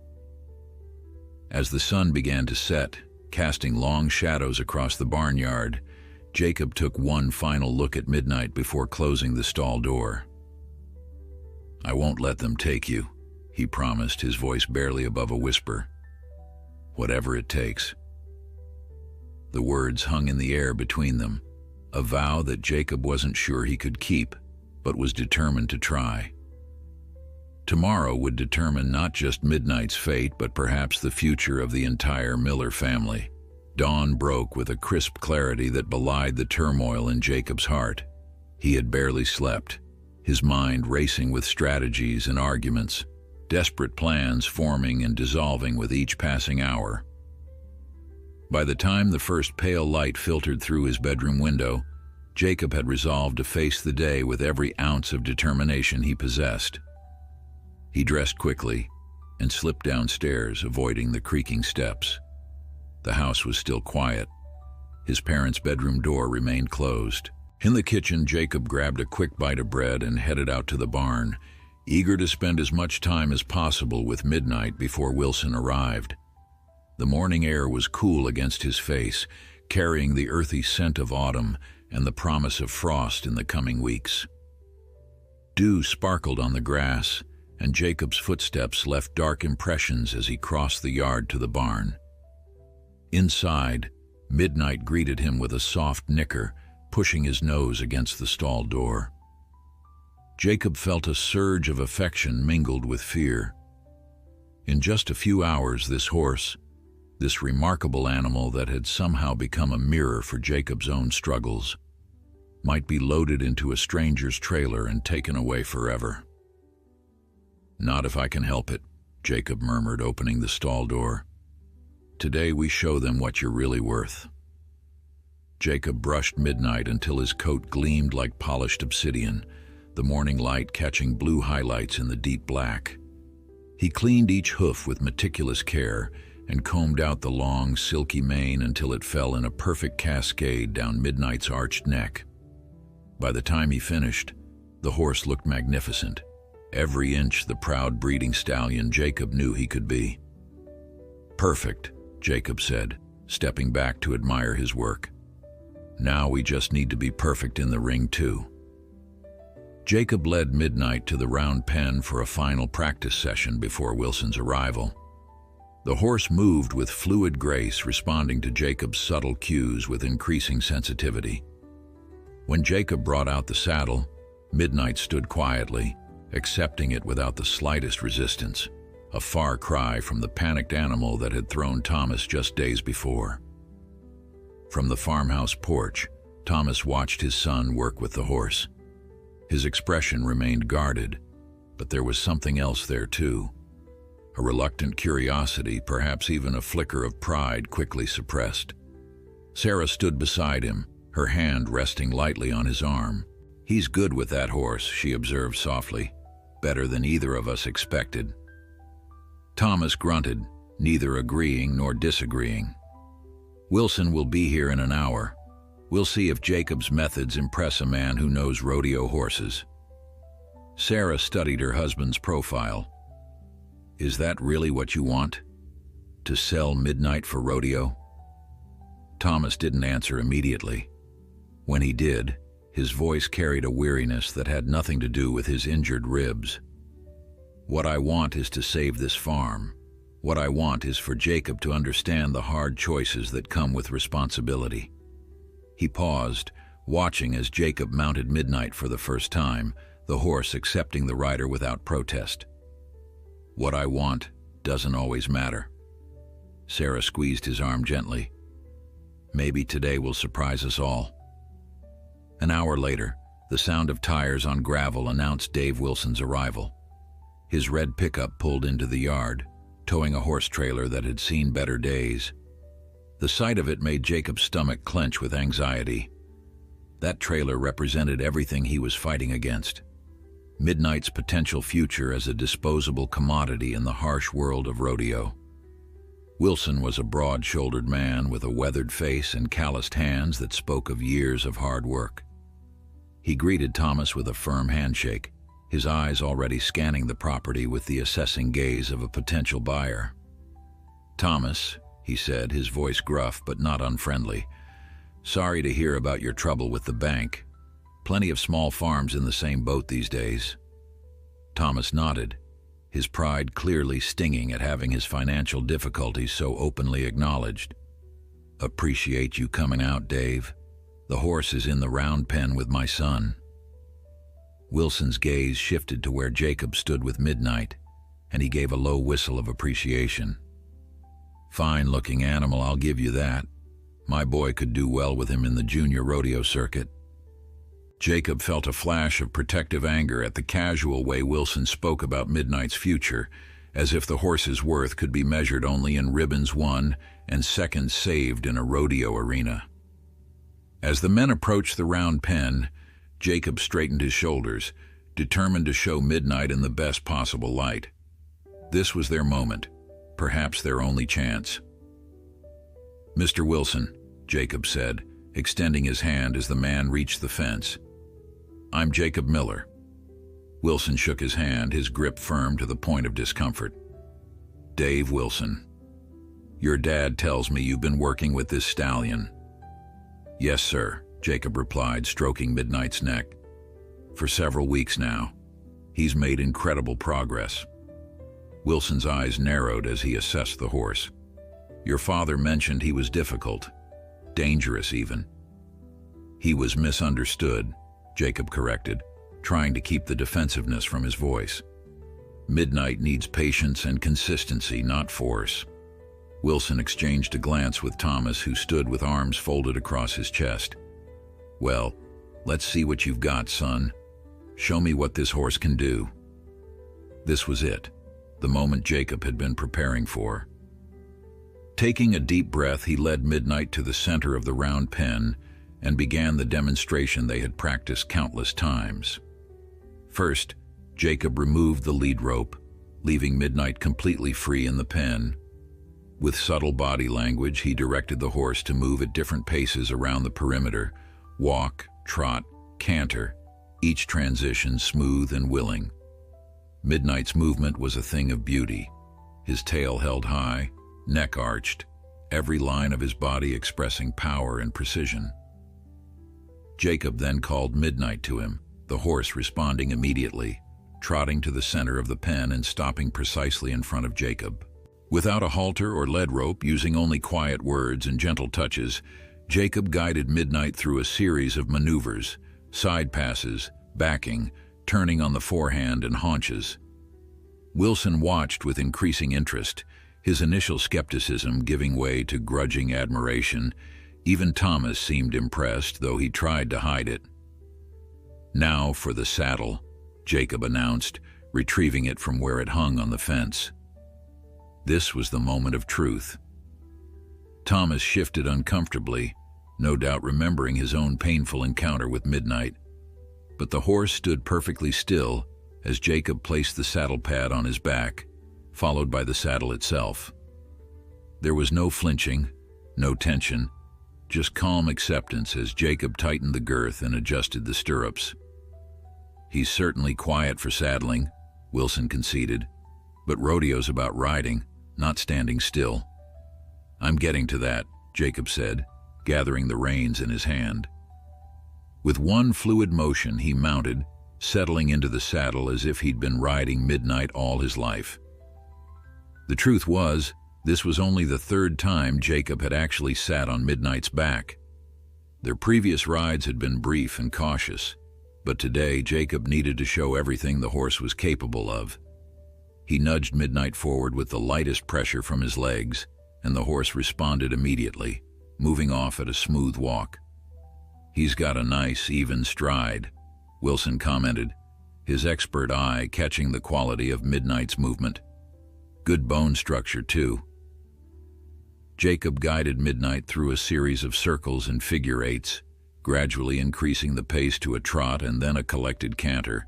As the sun began to set, casting long shadows across the barnyard, Jacob took one final look at Midnight before closing the stall door. "I won't let them take you," he promised, his voice barely above a whisper. "Whatever it takes." The words hung in the air between them, a vow that Jacob wasn't sure he could keep, but was determined to try. Tomorrow would determine not just Midnight's fate, but perhaps the future of the entire Miller family. Dawn broke with a crisp clarity that belied the turmoil in Jacob's heart. He had barely slept, his mind racing with strategies and arguments, desperate plans forming and dissolving with each passing hour. By the time the first pale light filtered through his bedroom window, Jacob had resolved to face the day with every ounce of determination he possessed. He dressed quickly and slipped downstairs, avoiding the creaking steps. The house was still quiet. His parents' bedroom door remained closed. In the kitchen, Jacob grabbed a quick bite of bread and headed out to the barn, eager to spend as much time as possible with midnight before Wilson arrived. The morning air was cool against his face, carrying the earthy scent of autumn and the promise of frost in the coming weeks. Dew sparkled on the grass, and Jacob's footsteps left dark impressions as he crossed the yard to the barn. Inside, midnight greeted him with a soft nicker, pushing his nose against the stall door. Jacob felt a surge of affection mingled with fear. In just a few hours, this horse, this remarkable animal that had somehow become a mirror for Jacob's own struggles, might be loaded into a stranger's trailer and taken away forever. "Not if I can help it," Jacob murmured, opening the stall door. "Today we show them what you're really worth." Jacob brushed midnight until his coat gleamed like polished obsidian, the morning light catching blue highlights in the deep black. He cleaned each hoof with meticulous care and combed out the long, silky mane until it fell in a perfect cascade down Midnight's arched neck. By the time he finished, the horse looked magnificent, every inch the proud breeding stallion Jacob knew he could be. "Perfect," Jacob said, stepping back to admire his work. "Now we just need to be perfect in the ring too." Jacob led Midnight to the round pen for a final practice session before Wilson's arrival. The horse moved with fluid grace, responding to Jacob's subtle cues with increasing sensitivity. When Jacob brought out the saddle, Midnight stood quietly, accepting it without the slightest resistance, a far cry from the panicked animal that had thrown Thomas just days before. From the farmhouse porch, Thomas watched his son work with the horse. His expression remained guarded, but there was something else there too. A reluctant curiosity, perhaps even a flicker of pride, quickly suppressed. Sarah stood beside him, her hand resting lightly on his arm. "He's good with that horse," she observed softly. "Better than either of us expected." Thomas grunted, neither agreeing nor disagreeing. "Wilson will be here in an hour. We'll see if Jacob's methods impress a man who knows rodeo horses." Sarah studied her husband's profile. "Is that really what you want? To sell Midnight for rodeo?" Thomas didn't answer immediately. When he did, his voice carried a weariness that had nothing to do with his injured ribs. "What I want is to save this farm. What I want is for Jacob to understand the hard choices that come with responsibility." He paused, watching as Jacob mounted Midnight for the first time, the horse accepting the rider without protest. "What I want doesn't always matter." Sarah squeezed his arm gently. "Maybe today will surprise us all." An hour later, the sound of tires on gravel announced Dave Wilson's arrival. His red pickup pulled into the yard, towing a horse trailer that had seen better days. The sight of it made Jacob's stomach clench with anxiety. That trailer represented everything he was fighting against. Midnight's potential future as a disposable commodity in the harsh world of rodeo. Wilson was a broad-shouldered man with a weathered face and calloused hands that spoke of years of hard work. He greeted Thomas with a firm handshake, his eyes already scanning the property with the assessing gaze of a potential buyer. "Thomas," he said, his voice gruff but not unfriendly, "sorry to hear about your trouble with the bank. Plenty of small farms in the same boat these days." Thomas nodded, his pride clearly stinging at having his financial difficulties so openly acknowledged. "Appreciate you coming out, Dave. The horse is in the round pen with my son." Wilson's gaze shifted to where Jacob stood with Midnight, and he gave a low whistle of appreciation. "Fine-looking animal, I'll give you that," My boy could do well with him in the junior rodeo circuit. Jacob felt a flash of protective anger at the casual way Wilson spoke about Midnight's future, as if the horse's worth could be measured only in ribbons won and seconds saved in a rodeo arena. As the men approached the round pen, Jacob straightened his shoulders, determined to show Midnight in the best possible light. This was their moment, perhaps their only chance. "Mr. Wilson," Jacob said, extending his hand as the man reached the fence. "I'm Jacob Miller." Wilson shook his hand, his grip firm to the point of discomfort. "Dave Wilson. Your dad tells me you've been working with this stallion." "Yes, sir," Jacob replied, stroking Midnight's neck. "For several weeks now. He's made incredible progress." Wilson's eyes narrowed as he assessed the horse. "Your father mentioned he was difficult, dangerous even." "He was misunderstood," Jacob corrected, trying to keep the defensiveness from his voice. "Midnight needs patience and consistency, not force." Wilson exchanged a glance with Thomas, who stood with arms folded across his chest. "Well, let's see what you've got, son. Show me what this horse can do." This was it, the moment Jacob had been preparing for. Taking a deep breath, he led Midnight to the center of the round pen and began the demonstration they had practiced countless times. First, Jacob removed the lead rope, leaving Midnight completely free in the pen. With subtle body language, he directed the horse to move at different paces around the perimeter: walk, trot, canter, each transition smooth and willing. Midnight's movement was a thing of beauty. His tail held high, neck arched, every line of his body expressing power and precision. Jacob then called Midnight to him, the horse responding immediately, trotting to the center of the pen and stopping precisely in front of Jacob. Without a halter or lead rope, using only quiet words and gentle touches, Jacob guided Midnight through a series of maneuvers: side passes, backing, turning on the forehand and haunches. Wilson watched with increasing interest, his initial skepticism giving way to grudging admiration. Even Thomas seemed impressed, though he tried to hide it. "Now for the saddle," Jacob announced, retrieving it from where it hung on the fence. This was the moment of truth. Thomas shifted uncomfortably, no doubt remembering his own painful encounter with Midnight. But the horse stood perfectly still as Jacob placed the saddle pad on his back, followed by the saddle itself. There was no flinching, no tension, just calm acceptance as Jacob tightened the girth and adjusted the stirrups. "He's certainly quiet for saddling," Wilson conceded, "but rodeo's about riding, not standing still." "I'm getting to that," Jacob said, gathering the reins in his hand. With one fluid motion, he mounted, settling into the saddle as if he'd been riding Midnight all his life. The truth was, this was only the third time Jacob had actually sat on Midnight's back. Their previous rides had been brief and cautious, but today Jacob needed to show everything the horse was capable of. He nudged Midnight forward with the lightest pressure from his legs, and the horse responded immediately, moving off at a smooth walk. "He's got a nice, even stride," Wilson commented, his expert eye catching the quality of Midnight's movement. "Good bone structure, too." Jacob guided Midnight through a series of circles and figure eights, gradually increasing the pace to a trot and then a collected canter.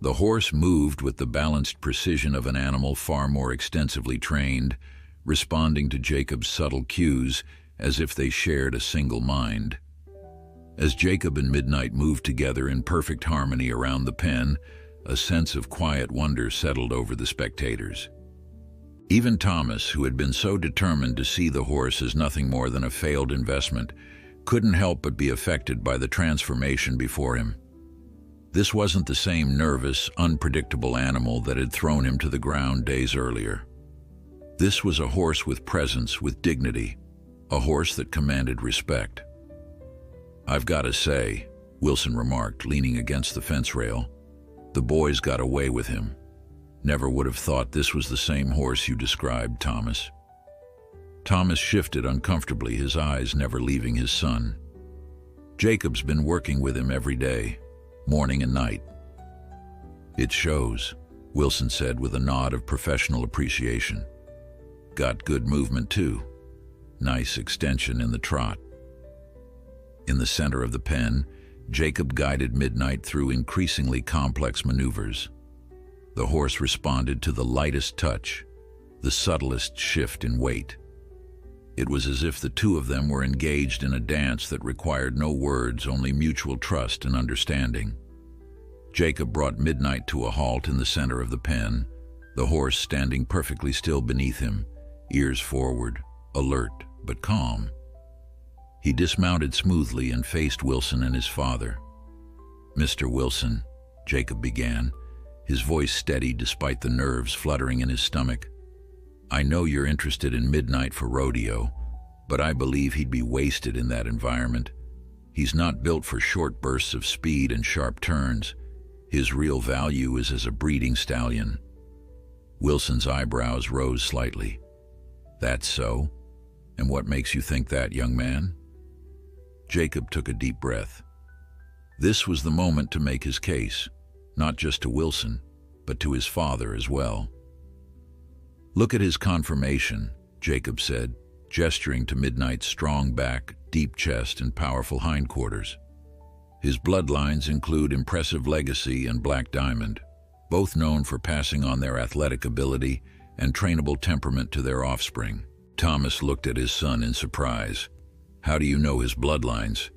The horse moved with the balanced precision of an animal far more extensively trained, responding to Jacob's subtle cues as if they shared a single mind. As Jacob and Midnight moved together in perfect harmony around the pen, a sense of quiet wonder settled over the spectators. Even Thomas, who had been so determined to see the horse as nothing more than a failed investment, couldn't help but be affected by the transformation before him. This wasn't the same nervous, unpredictable animal that had thrown him to the ground days earlier. This was a horse with presence, with dignity, a horse that commanded respect. "I've got to say," Wilson remarked, leaning against the fence rail, "the boy's got away with him. Never would have thought this was the same horse you described, Thomas." Thomas shifted uncomfortably, his eyes never leaving his son. Jacob's been working with him every day, morning and night. It shows, Wilson said with a nod of professional appreciation. Got good movement too. Nice extension in the trot. In the center of the pen, Jacob guided Midnight through increasingly complex maneuvers. The horse responded to the lightest touch, the subtlest shift in weight. It was as if the two of them were engaged in a dance that required no words, only mutual trust and understanding. Jacob brought Midnight to a halt in the center of the pen, the horse standing perfectly still beneath him, ears forward, alert but calm. He dismounted smoothly and faced Wilson and his father. "Mr. Wilson," Jacob began, his voice steady despite the nerves fluttering in his stomach. "I know you're interested in Midnight for rodeo, but I believe he'd be wasted in that environment. He's not built for short bursts of speed and sharp turns. His real value is as a breeding stallion." Wilson's eyebrows rose slightly. "That's so? And what makes you think that, young man?" Jacob took a deep breath. This was the moment to make his case, not just to Wilson, but to his father as well. "Look at his conformation," Jacob said, gesturing to Midnight's strong back, deep chest, and powerful hindquarters. His bloodlines include impressive Legacy and Black Diamond, both known for passing on their athletic ability and trainable temperament to their offspring. Thomas looked at his son in surprise. "How do you know his bloodlines?"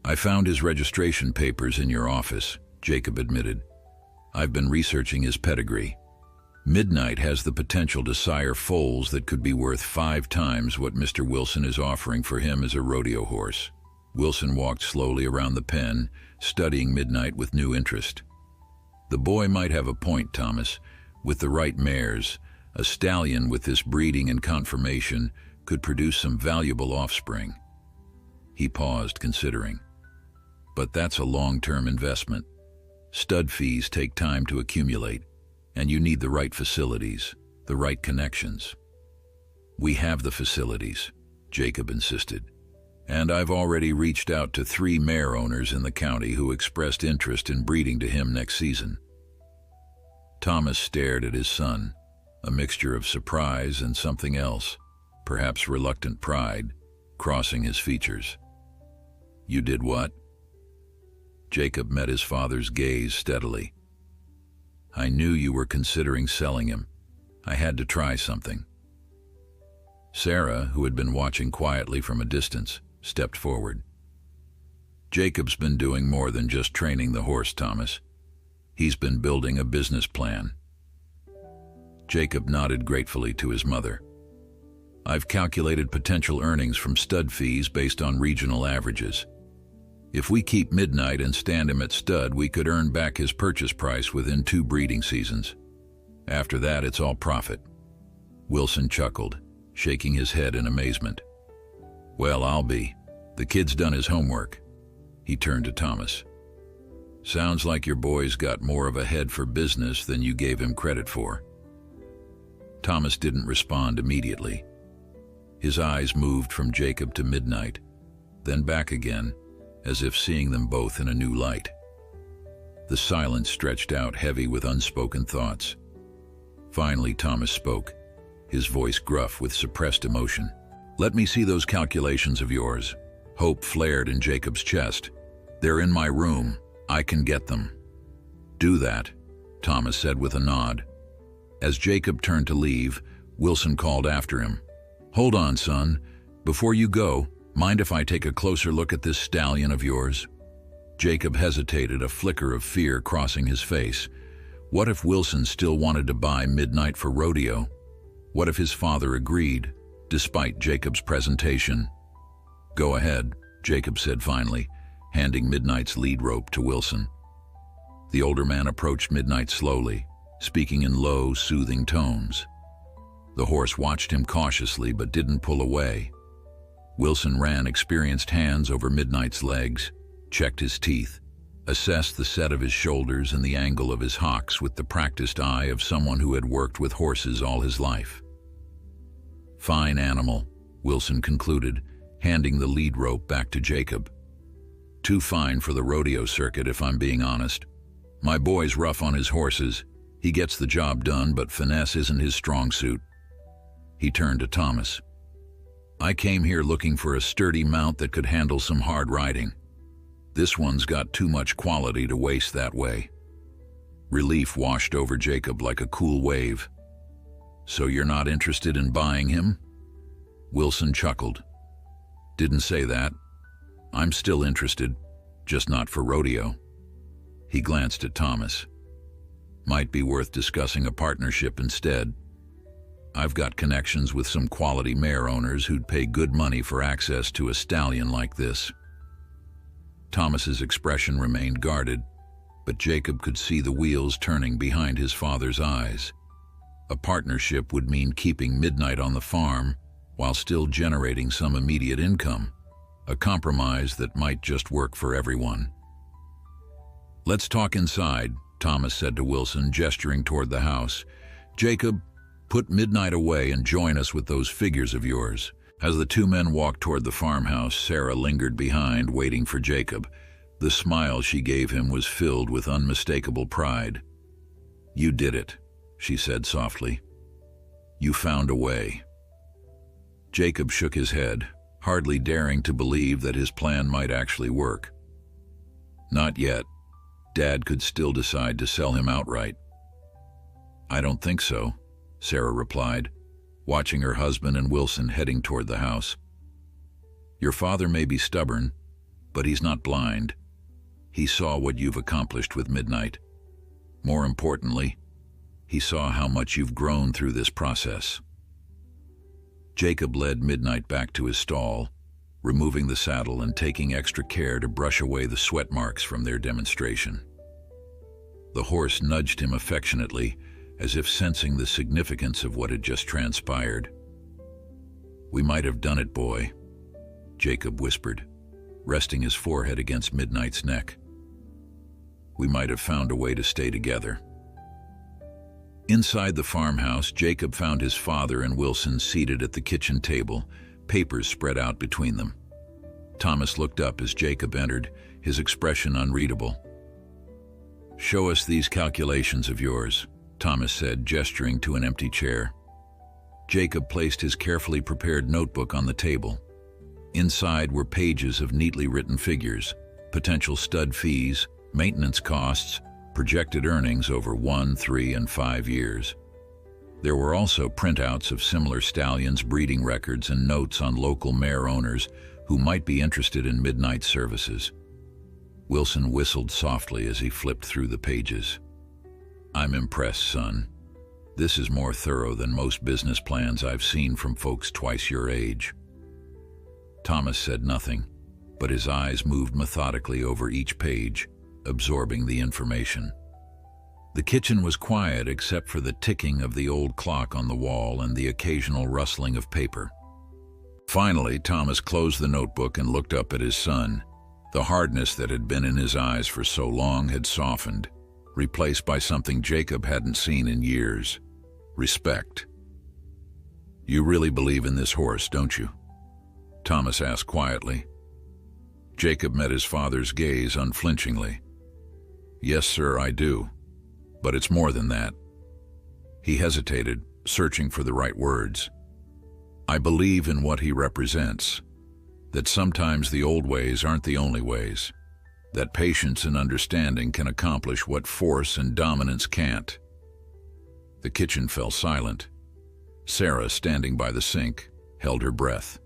"I found his registration papers in your office," Jacob admitted. "I've been researching his pedigree. Midnight has the potential to sire foals that could be worth 5 times what Mr. Wilson is offering for him as a rodeo horse." Wilson walked slowly around the pen, studying Midnight with new interest. "The boy might have a point, Thomas. With the right mares, a stallion with this breeding and conformation could produce some valuable offspring." He paused, considering. "But that's a long-term investment. Stud fees take time to accumulate, and you need the right facilities, the right connections." "We have the facilities," Jacob insisted, "and I've already reached out to 3 mare owners in the county who expressed interest in breeding to him next season." Thomas stared at his son, a mixture of surprise and something else, perhaps reluctant pride, crossing his features. "You did what?" Jacob met his father's gaze steadily. "I knew you were considering selling him. I had to try something." Sarah, who had been watching quietly from a distance, stepped forward. "Jacob's been doing more than just training the horse, Thomas. He's been building a business plan." Jacob nodded gratefully to his mother. "I've calculated potential earnings from stud fees based on regional averages. If we keep Midnight and stand him at stud, we could earn back his purchase price within 2 breeding seasons. After that, it's all profit." Wilson chuckled, shaking his head in amazement. "Well, I'll be. The kid's done his homework." He turned to Thomas. "Sounds like your boy's got more of a head for business than you gave him credit for." Thomas didn't respond immediately. His eyes moved from Jacob to Midnight, then back again, as if seeing them both in a new light. The silence stretched out heavy with unspoken thoughts. Finally, Thomas spoke, his voice gruff with suppressed emotion. "Let me see those calculations of yours." Hope flared in Jacob's chest. "They're in my room. I can get them." "Do that," Thomas said with a nod. As Jacob turned to leave, Wilson called after him. "Hold on, son. Before you go, mind if I take a closer look at this stallion of yours?" Jacob hesitated, a flicker of fear crossing his face. What if Wilson still wanted to buy Midnight for rodeo? What if his father agreed, despite Jacob's presentation? "Go ahead," Jacob said finally, handing Midnight's lead rope to Wilson. The older man approached Midnight slowly, speaking in low, soothing tones. The horse watched him cautiously but didn't pull away. Wilson ran experienced hands over Midnight's legs, checked his teeth, assessed the set of his shoulders and the angle of his hocks with the practiced eye of someone who had worked with horses all his life. Fine animal, Wilson concluded, handing the lead rope back to Jacob. Too fine for the rodeo circuit, if I'm being honest. My boy's rough on his horses. He gets the job done, but finesse isn't his strong suit. He turned to Thomas. I came here looking for a sturdy mount that could handle some hard riding. This one's got too much quality to waste that way. Relief washed over Jacob like a cool wave. So you're not interested in buying him? Wilson chuckled. Didn't say that. I'm still interested, just not for rodeo. He glanced at Thomas. Might be worth discussing a partnership instead. I've got connections with some quality mare owners who'd pay good money for access to a stallion like this. Thomas's expression remained guarded, but Jacob could see the wheels turning behind his father's eyes. A partnership would mean keeping Midnight on the farm while still generating some immediate income, a compromise that might just work for everyone. Let's talk inside, Thomas said to Wilson, gesturing toward the house. Jacob, put Midnight away and join us with those figures of yours. As the two men walked toward the farmhouse, Sarah lingered behind, waiting for Jacob. The smile she gave him was filled with unmistakable pride. You did it, she said softly. You found a way. Jacob shook his head, hardly daring to believe that his plan might actually work. Not yet. Dad could still decide to sell him outright. I don't think so, Sarah replied, watching her husband and Wilson heading toward the house. Your father may be stubborn, but he's not blind. He saw what you've accomplished with Midnight. More importantly, he saw how much you've grown through this process. Jacob led Midnight back to his stall, removing the saddle and taking extra care to brush away the sweat marks from their demonstration. The horse nudged him affectionately, as if sensing the significance of what had just transpired. We might have done it, boy, Jacob whispered, resting his forehead against Midnight's neck. We might have found a way to stay together. Inside the farmhouse, Jacob found his father and Wilson seated at the kitchen table, papers spread out between them. Thomas looked up as Jacob entered, his expression unreadable. Show us these calculations of yours, Thomas said, gesturing to an empty chair. Jacob placed his carefully prepared notebook on the table. Inside were pages of neatly written figures, potential stud fees, maintenance costs, projected earnings over 1, 3, and 5 years. There were also printouts of similar stallions' breeding records and notes on local mare owners who might be interested in Midnight services. Wilson whistled softly as he flipped through the pages. I'm impressed, son. This is more thorough than most business plans I've seen from folks twice your age. Thomas said nothing, but his eyes moved methodically over each page, absorbing the information. The kitchen was quiet except for the ticking of the old clock on the wall and the occasional rustling of paper. Finally, Thomas closed the notebook and looked up at his son. The hardness that had been in his eyes for so long had softened, replaced by something Jacob hadn't seen in years: respect. You really believe in this horse, don't you? Thomas asked quietly. Jacob met his father's gaze unflinchingly. Yes, sir, I do. But it's more than that. He hesitated, searching for the right words. I believe in what he represents, that sometimes the old ways aren't the only ways, that patience and understanding can accomplish what force and dominance can't. The kitchen fell silent. Sarah, standing by the sink, held her breath.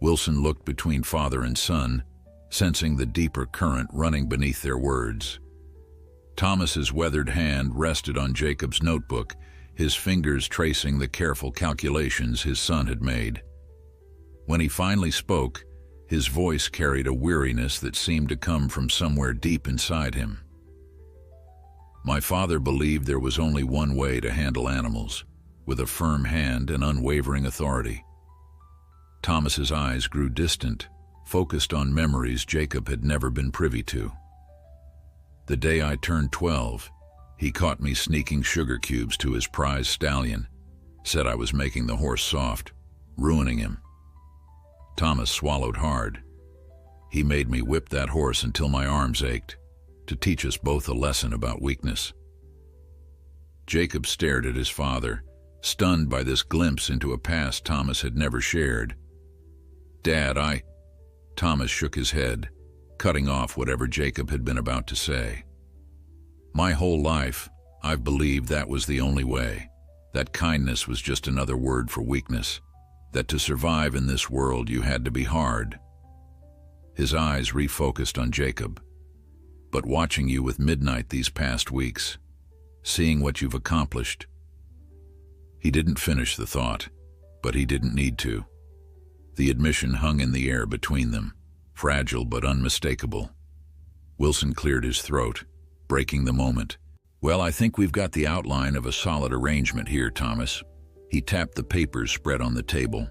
Wilson looked between father and son, sensing the deeper current running beneath their words. Thomas's weathered hand rested on Jacob's notebook, his fingers tracing the careful calculations his son had made. When he finally spoke, his voice carried a weariness that seemed to come from somewhere deep inside him. My father believed there was only one way to handle animals, with a firm hand and unwavering authority. Thomas's eyes grew distant, focused on memories Jacob had never been privy to. The day I turned 12, he caught me sneaking sugar cubes to his prize stallion, said I was making the horse soft, ruining him. Thomas swallowed hard. He made me whip that horse until my arms ached, to teach us both a lesson about weakness. Jacob stared at his father, stunned by this glimpse into a past Thomas had never shared. "Dad, Thomas shook his head, cutting off whatever Jacob had been about to say. "My whole life, I've believed that was the only way, that kindness was just another word for weakness, that to survive in this world you had to be hard." His eyes refocused on Jacob. "But watching you with Midnight these past weeks, seeing what you've accomplished." He didn't finish the thought, but he didn't need to. The admission hung in the air between them, fragile but unmistakable. Wilson cleared his throat, breaking the moment. "Well, I think we've got the outline of a solid arrangement here, Thomas." He tapped the papers spread on the table.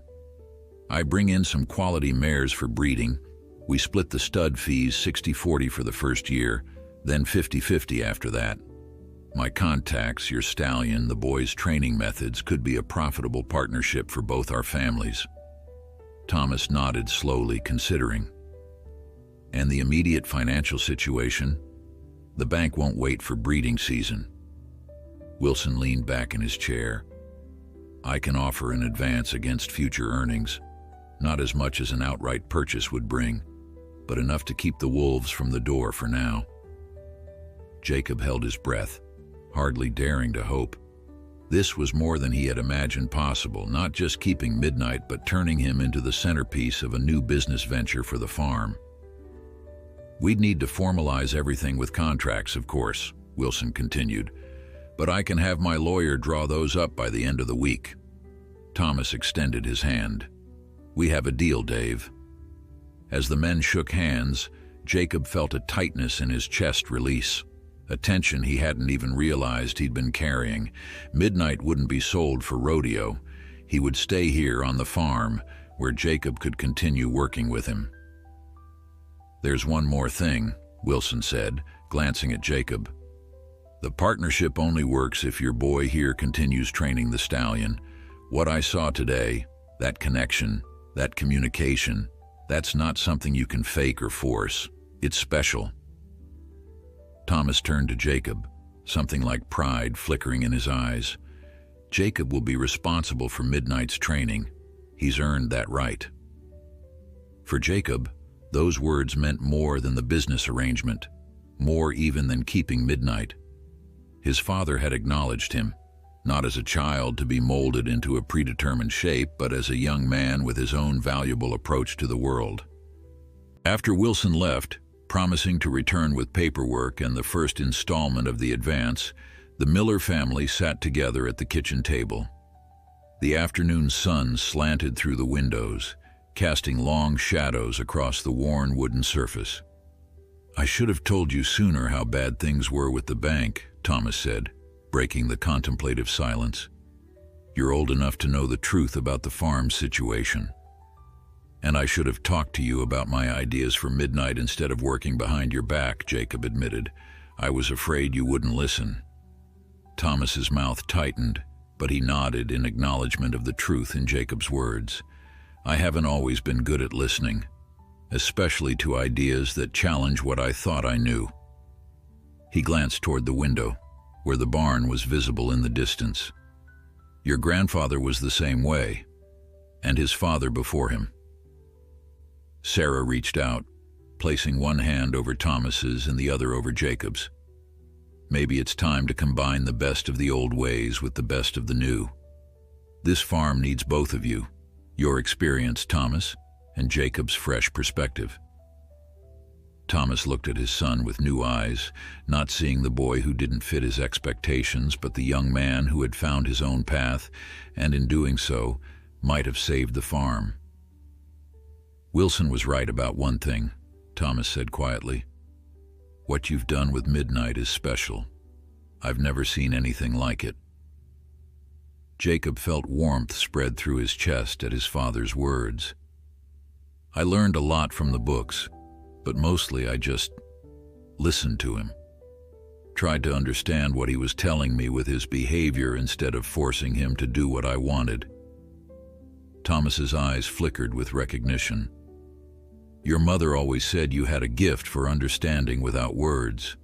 "I bring in some quality mares for breeding. We split the stud fees 60-40 for the first year, then 50-50 after that. My contacts, your stallion, the boys' training methods could be a profitable partnership for both our families." Thomas nodded slowly, considering. "And the immediate financial situation? The bank won't wait for breeding season." Wilson leaned back in his chair. "I can offer an advance against future earnings, not as much as an outright purchase would bring, but enough to keep the wolves from the door for now." Jacob held his breath, hardly daring to hope. This was more than he had imagined possible, not just keeping Midnight, but turning him into the centerpiece of a new business venture for the farm. "We'd need to formalize everything with contracts, of course," Wilson continued, "but I can have my lawyer draw those up by the end of the week." Thomas extended his hand. "We have a deal, Dave." As the men shook hands, Jacob felt a tightness in his chest release, a tension he hadn't even realized he'd been carrying. Midnight wouldn't be sold for rodeo. He would stay here on the farm, where Jacob could continue working with him. "There's one more thing," Wilson said, glancing at Jacob. "The partnership only works if your boy here continues training the stallion. What I saw today, that connection, that communication, that's not something you can fake or force. It's special." Thomas turned to Jacob, something like pride flickering in his eyes. Jacob will be responsible for Midnight's training. He's earned that right. For Jacob, those words meant more than the business arrangement, more even than keeping Midnight. His father had acknowledged him, not as a child to be molded into a predetermined shape, but as a young man with his own valuable approach to the world. After Wilson left, promising to return with paperwork and the first installment of the advance, the Miller family sat together at the kitchen table. The afternoon sun slanted through the windows, casting long shadows across the worn wooden surface. "I should have told you sooner how bad things were with the bank," Thomas said, breaking the contemplative silence. "You're old enough to know the truth about the farm situation. And I should have talked to you about my ideas for Midnight instead of working behind your back," Jacob admitted. "I was afraid you wouldn't listen." Thomas's mouth tightened, but he nodded in acknowledgement of the truth in Jacob's words. "I haven't always been good at listening, especially to ideas that challenge what I thought I knew." He glanced toward the window, where the barn was visible in the distance. "Your grandfather was the same way, and his father before him." Sarah reached out, placing one hand over Thomas's and the other over Jacob's. "Maybe it's time to combine the best of the old ways with the best of the new. This farm needs both of you, your experience, Thomas, and Jacob's fresh perspective." Thomas looked at his son with new eyes, not seeing the boy who didn't fit his expectations, but the young man who had found his own path, and in doing so, might have saved the farm. "Wilson was right about one thing," Thomas said quietly. "What you've done with Midnight is special. I've never seen anything like it." Jacob felt warmth spread through his chest at his father's words. "I learned a lot from the books, but mostly I just listened to him. Tried to understand what he was telling me with his behavior instead of forcing him to do what I wanted." Thomas's eyes flickered with recognition. "Your mother always said you had a gift for understanding without words."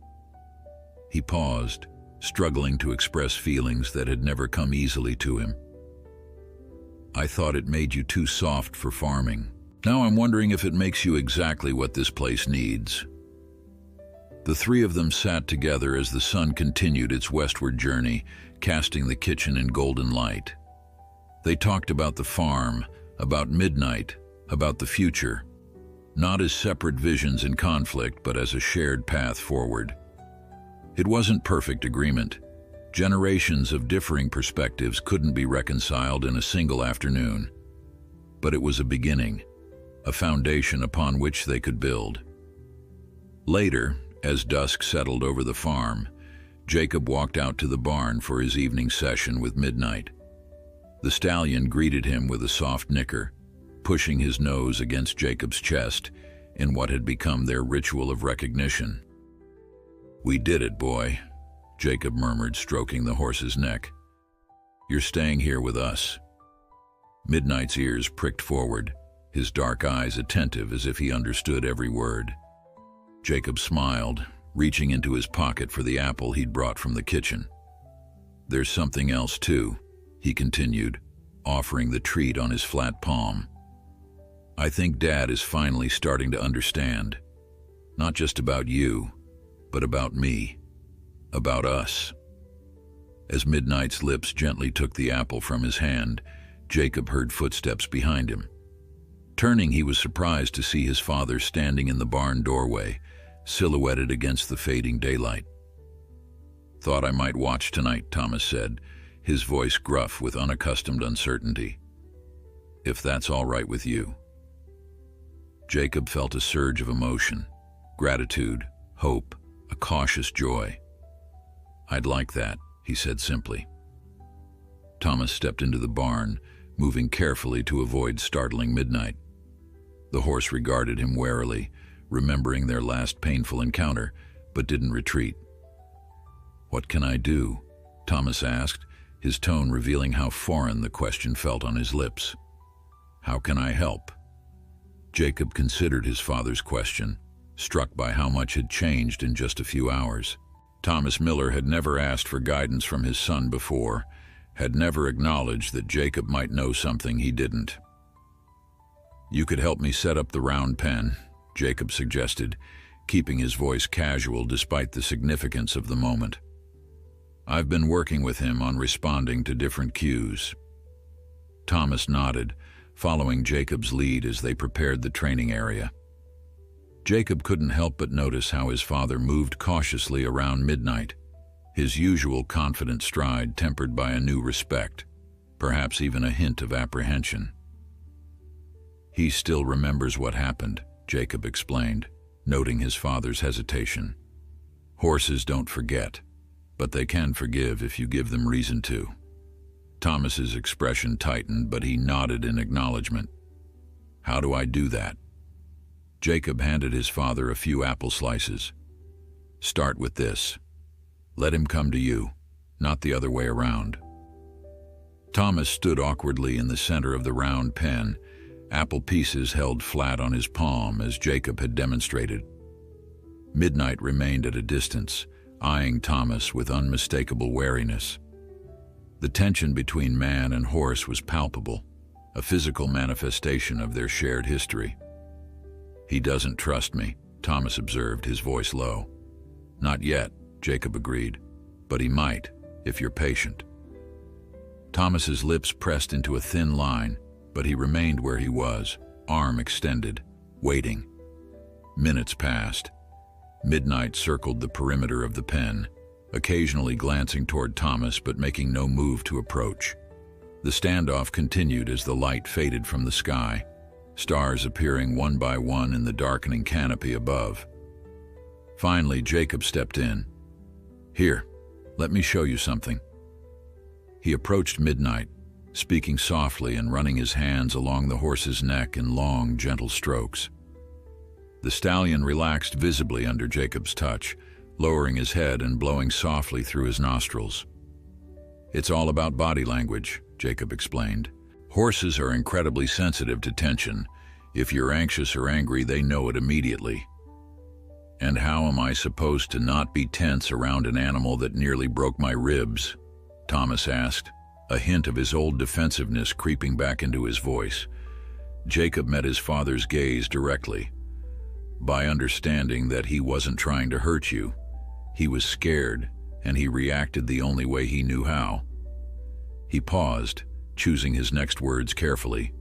He paused, struggling to express feelings that had never come easily to him. "I thought it made you too soft for farming. Now I'm wondering if it makes you exactly what this place needs." The three of them sat together as the sun continued its westward journey, casting the kitchen in golden light. They talked about the farm, about Midnight, about the future, not as separate visions in conflict, but as a shared path forward. It wasn't perfect agreement. Generations of differing perspectives couldn't be reconciled in a single afternoon. But it was a beginning, a foundation upon which they could build. Later, as dusk settled over the farm, Jacob walked out to the barn for his evening session with Midnight. The stallion greeted him with a soft nicker, pushing his nose against Jacob's chest in what had become their ritual of recognition. "We did it, boy," Jacob murmured, stroking the horse's neck. "You're staying here with us." Midnight's ears pricked forward, his dark eyes attentive as if he understood every word. Jacob smiled, reaching into his pocket for the apple he'd brought from the kitchen. "There's something else too," he continued, offering the treat on his flat palm. "I think Dad is finally starting to understand. Not just about you, but about me. About us." As Midnight's lips gently took the apple from his hand, Jacob heard footsteps behind him. Turning, he was surprised to see his father standing in the barn doorway, silhouetted against the fading daylight. "Thought I might watch tonight," Thomas said, his voice gruff with unaccustomed uncertainty. "If that's all right with you." Jacob felt a surge of emotion, gratitude, hope, a cautious joy. "I'd like that," he said simply. Thomas stepped into the barn, moving carefully to avoid startling Midnight. The horse regarded him warily, remembering their last painful encounter, but didn't retreat. "What can I do?" Thomas asked, his tone revealing how foreign the question felt on his lips. "How can I help?" Jacob considered his father's question, struck by how much had changed in just a few hours. Thomas Miller had never asked for guidance from his son before, had never acknowledged that Jacob might know something he didn't. "You could help me set up the round pen," Jacob suggested, keeping his voice casual despite the significance of the moment. "I've been working with him on responding to different cues." Thomas nodded, following Jacob's lead as they prepared the training area. Jacob couldn't help but notice how his father moved cautiously around Midnight, his usual confident stride tempered by a new respect, perhaps even a hint of apprehension. "He still remembers what happened," Jacob explained, noting his father's hesitation. "Horses don't forget, but they can forgive if you give them reason to." Thomas's expression tightened, but he nodded in acknowledgement. "How do I do that?" Jacob handed his father a few apple slices. "Start with this. Let him come to you, not the other way around." Thomas stood awkwardly in the center of the round pen, apple pieces held flat on his palm as Jacob had demonstrated. Midnight remained at a distance, eyeing Thomas with unmistakable wariness. The tension between man and horse was palpable, a physical manifestation of their shared history. "He doesn't trust me," Thomas observed, his voice low. "Not yet," Jacob agreed, "but he might, if you're patient." Thomas's lips pressed into a thin line, but he remained where he was, arm extended, waiting. Minutes passed. Midnight circled the perimeter of the pen, occasionally glancing toward Thomas but making no move to approach. The standoff continued as the light faded from the sky, stars appearing one by one in the darkening canopy above. Finally, Jacob stepped in. "Here, let me show you something." He approached Midnight, speaking softly and running his hands along the horse's neck in long, gentle strokes. The stallion relaxed visibly under Jacob's touch, lowering his head and blowing softly through his nostrils. "It's all about body language," Jacob explained. Horses are incredibly sensitive to tension. If you're anxious or angry, they know it immediately. And how am I supposed to not be tense around an animal that nearly broke my ribs? Thomas asked, a hint of his old defensiveness creeping back into his voice. Jacob met his father's gaze directly. By understanding that he wasn't trying to hurt you, he was scared, and he reacted the only way he knew how. He paused, choosing his next words carefully.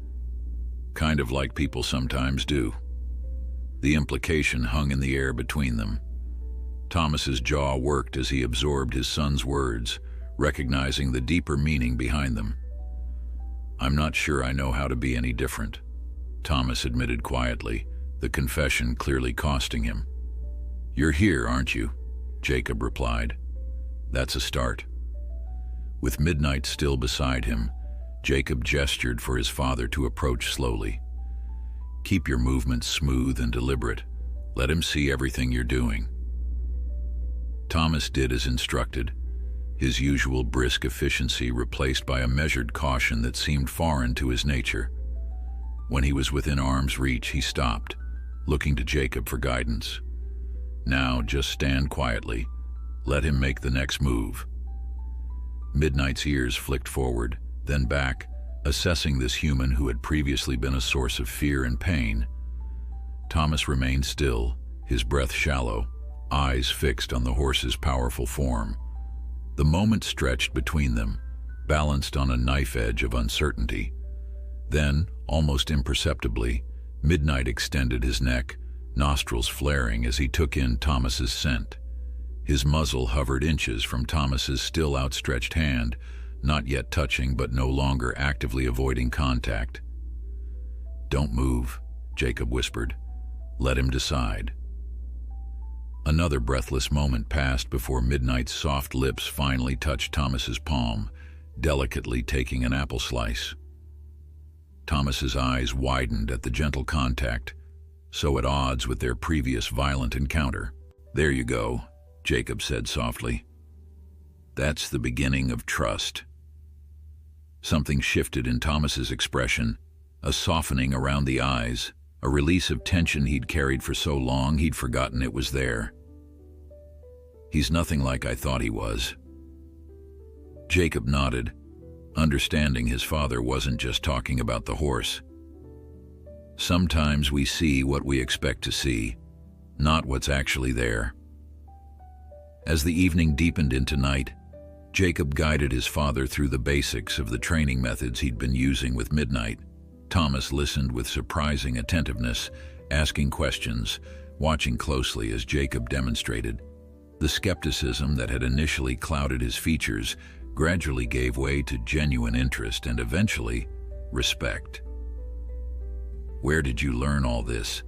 Kind of like people sometimes do. The implication hung in the air between them. Thomas's jaw worked as he absorbed his son's words, recognizing the deeper meaning behind them. "I'm not sure I know how to be any different," Thomas admitted quietly, the confession clearly costing him. "You're here, aren't you?" Jacob replied. "That's a start." With Midnight still beside him, Jacob gestured for his father to approach slowly. "Keep your movements smooth and deliberate. Let him see everything you're doing." Thomas did as instructed, his usual brisk efficiency replaced by a measured caution that seemed foreign to his nature. When he was within arm's reach, he stopped, looking to Jacob for guidance. "Now, just stand quietly. Let him make the next move." Midnight's ears flicked forward, then back, assessing this human who had previously been a source of fear and pain. Thomas remained still, his breath shallow, eyes fixed on the horse's powerful form. The moment stretched between them, balanced on a knife edge of uncertainty. Then, almost imperceptibly, Midnight extended his neck, nostrils flaring as he took in Thomas's scent. His muzzle hovered inches from Thomas's still outstretched hand, not yet touching but no longer actively avoiding contact. "Don't move," Jacob whispered. "Let him decide." Another breathless moment passed before Midnight's soft lips finally touched Thomas's palm, delicately taking an apple slice. Thomas's eyes widened at the gentle contact, so at odds with their previous violent encounter. "There you go," Jacob said softly. "That's the beginning of trust." Something shifted in Thomas's expression, a softening around the eyes, a release of tension he'd carried for so long he'd forgotten it was there. "He's nothing like I thought he was." Jacob nodded, understanding his father wasn't just talking about the horse. "Sometimes we see what we expect to see, not what's actually there." As the evening deepened into night, Jacob guided his father through the basics of the training methods he'd been using with Midnight. Thomas listened with surprising attentiveness, asking questions, watching closely as Jacob demonstrated. The skepticism that had initially clouded his features gradually gave way to genuine interest and eventually, respect. "Where did you learn all this?"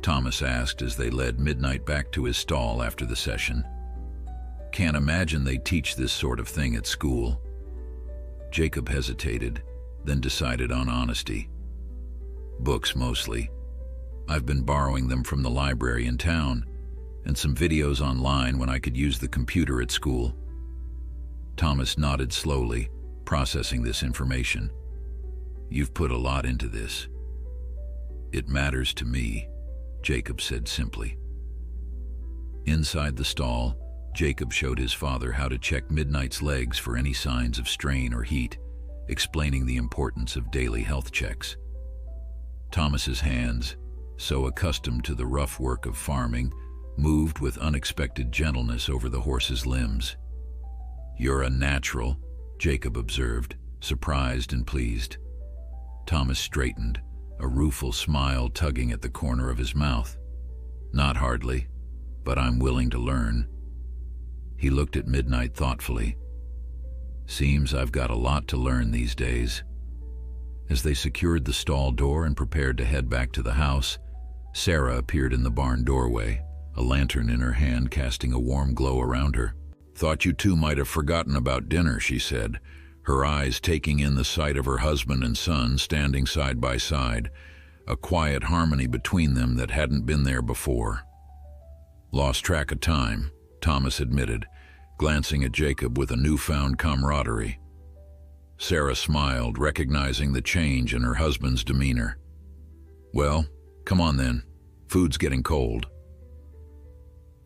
Thomas asked as they led Midnight back to his stall after the session. "Can't imagine they teach this sort of thing at school." Jacob hesitated, then decided on honesty. "Books mostly. I've been borrowing them from the library in town, and some videos online when I could use the computer at school." Thomas nodded slowly, processing this information. "You've put a lot into this." "It matters to me," Jacob said simply. Inside the stall, Jacob showed his father how to check Midnight's legs for any signs of strain or heat, explaining the importance of daily health checks. Thomas's hands, so accustomed to the rough work of farming, moved with unexpected gentleness over the horse's limbs. "You're a natural," Jacob observed, surprised and pleased. Thomas straightened, a rueful smile tugging at the corner of his mouth. "Not hardly, but I'm willing to learn." He looked at Midnight thoughtfully. "Seems I've got a lot to learn these days." As they secured the stall door and prepared to head back to the house, Sarah appeared in the barn doorway, a lantern in her hand casting a warm glow around her. "Thought you two might have forgotten about dinner," she said, her eyes taking in the sight of her husband and son standing side by side, a quiet harmony between them that hadn't been there before. "Lost track of time," Thomas admitted, glancing at Jacob with a newfound camaraderie. Sarah smiled, recognizing the change in her husband's demeanor. "Well, come on then. Food's getting cold."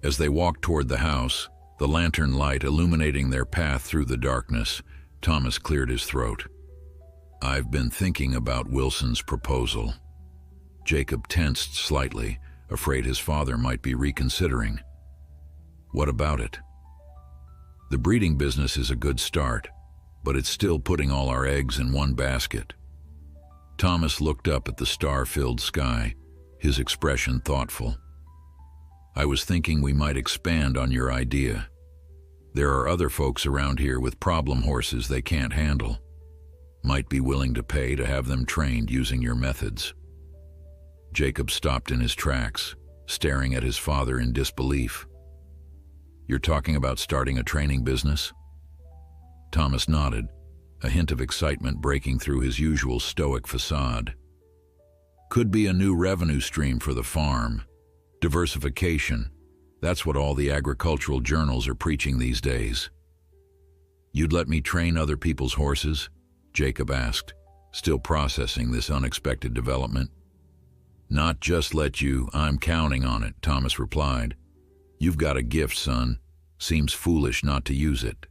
As they walked toward the house, the lantern light illuminating their path through the darkness, Thomas cleared his throat. "I've been thinking about Wilson's proposal." Jacob tensed slightly, afraid his father might be reconsidering. "What about it?" "The breeding business is a good start, but it's still putting all our eggs in one basket." Thomas looked up at the star-filled sky, his expression thoughtful. "I was thinking we might expand on your idea. There are other folks around here with problem horses they can't handle. Might be willing to pay to have them trained using your methods." Jacob stopped in his tracks, staring at his father in disbelief. "You're talking about starting a training business?" Thomas nodded, a hint of excitement breaking through his usual stoic facade. "Could be a new revenue stream for the farm. Diversification. That's what all the agricultural journals are preaching these days." "You'd let me train other people's horses?" Jacob asked, still processing this unexpected development. "Not just let you, I'm counting on it," Thomas replied. "You've got a gift, son. Seems foolish not to use it."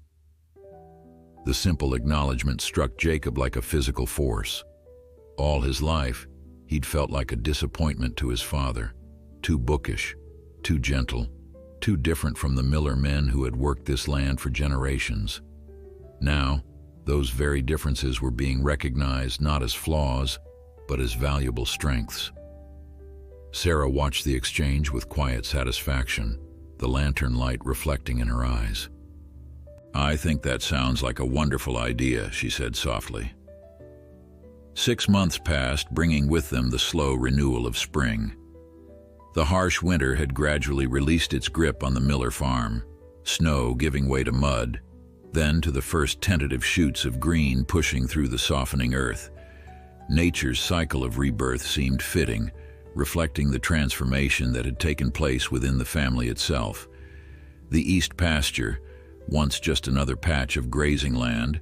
The simple acknowledgement struck Jacob like a physical force. All his life, he'd felt like a disappointment to his father. Too bookish, too gentle, too different from the Miller men who had worked this land for generations. Now, those very differences were being recognized not as flaws, but as valuable strengths. Sarah watched the exchange with quiet satisfaction, the lantern light reflecting in her eyes. "I think that sounds like a wonderful idea," she said softly. 6 months passed, bringing with them the slow renewal of spring. The harsh winter had gradually released its grip on the Miller farm, snow giving way to mud, then to the first tentative shoots of green pushing through the softening earth. Nature's cycle of rebirth seemed fitting, reflecting the transformation that had taken place within the family itself. The east pasture, once just another patch of grazing land,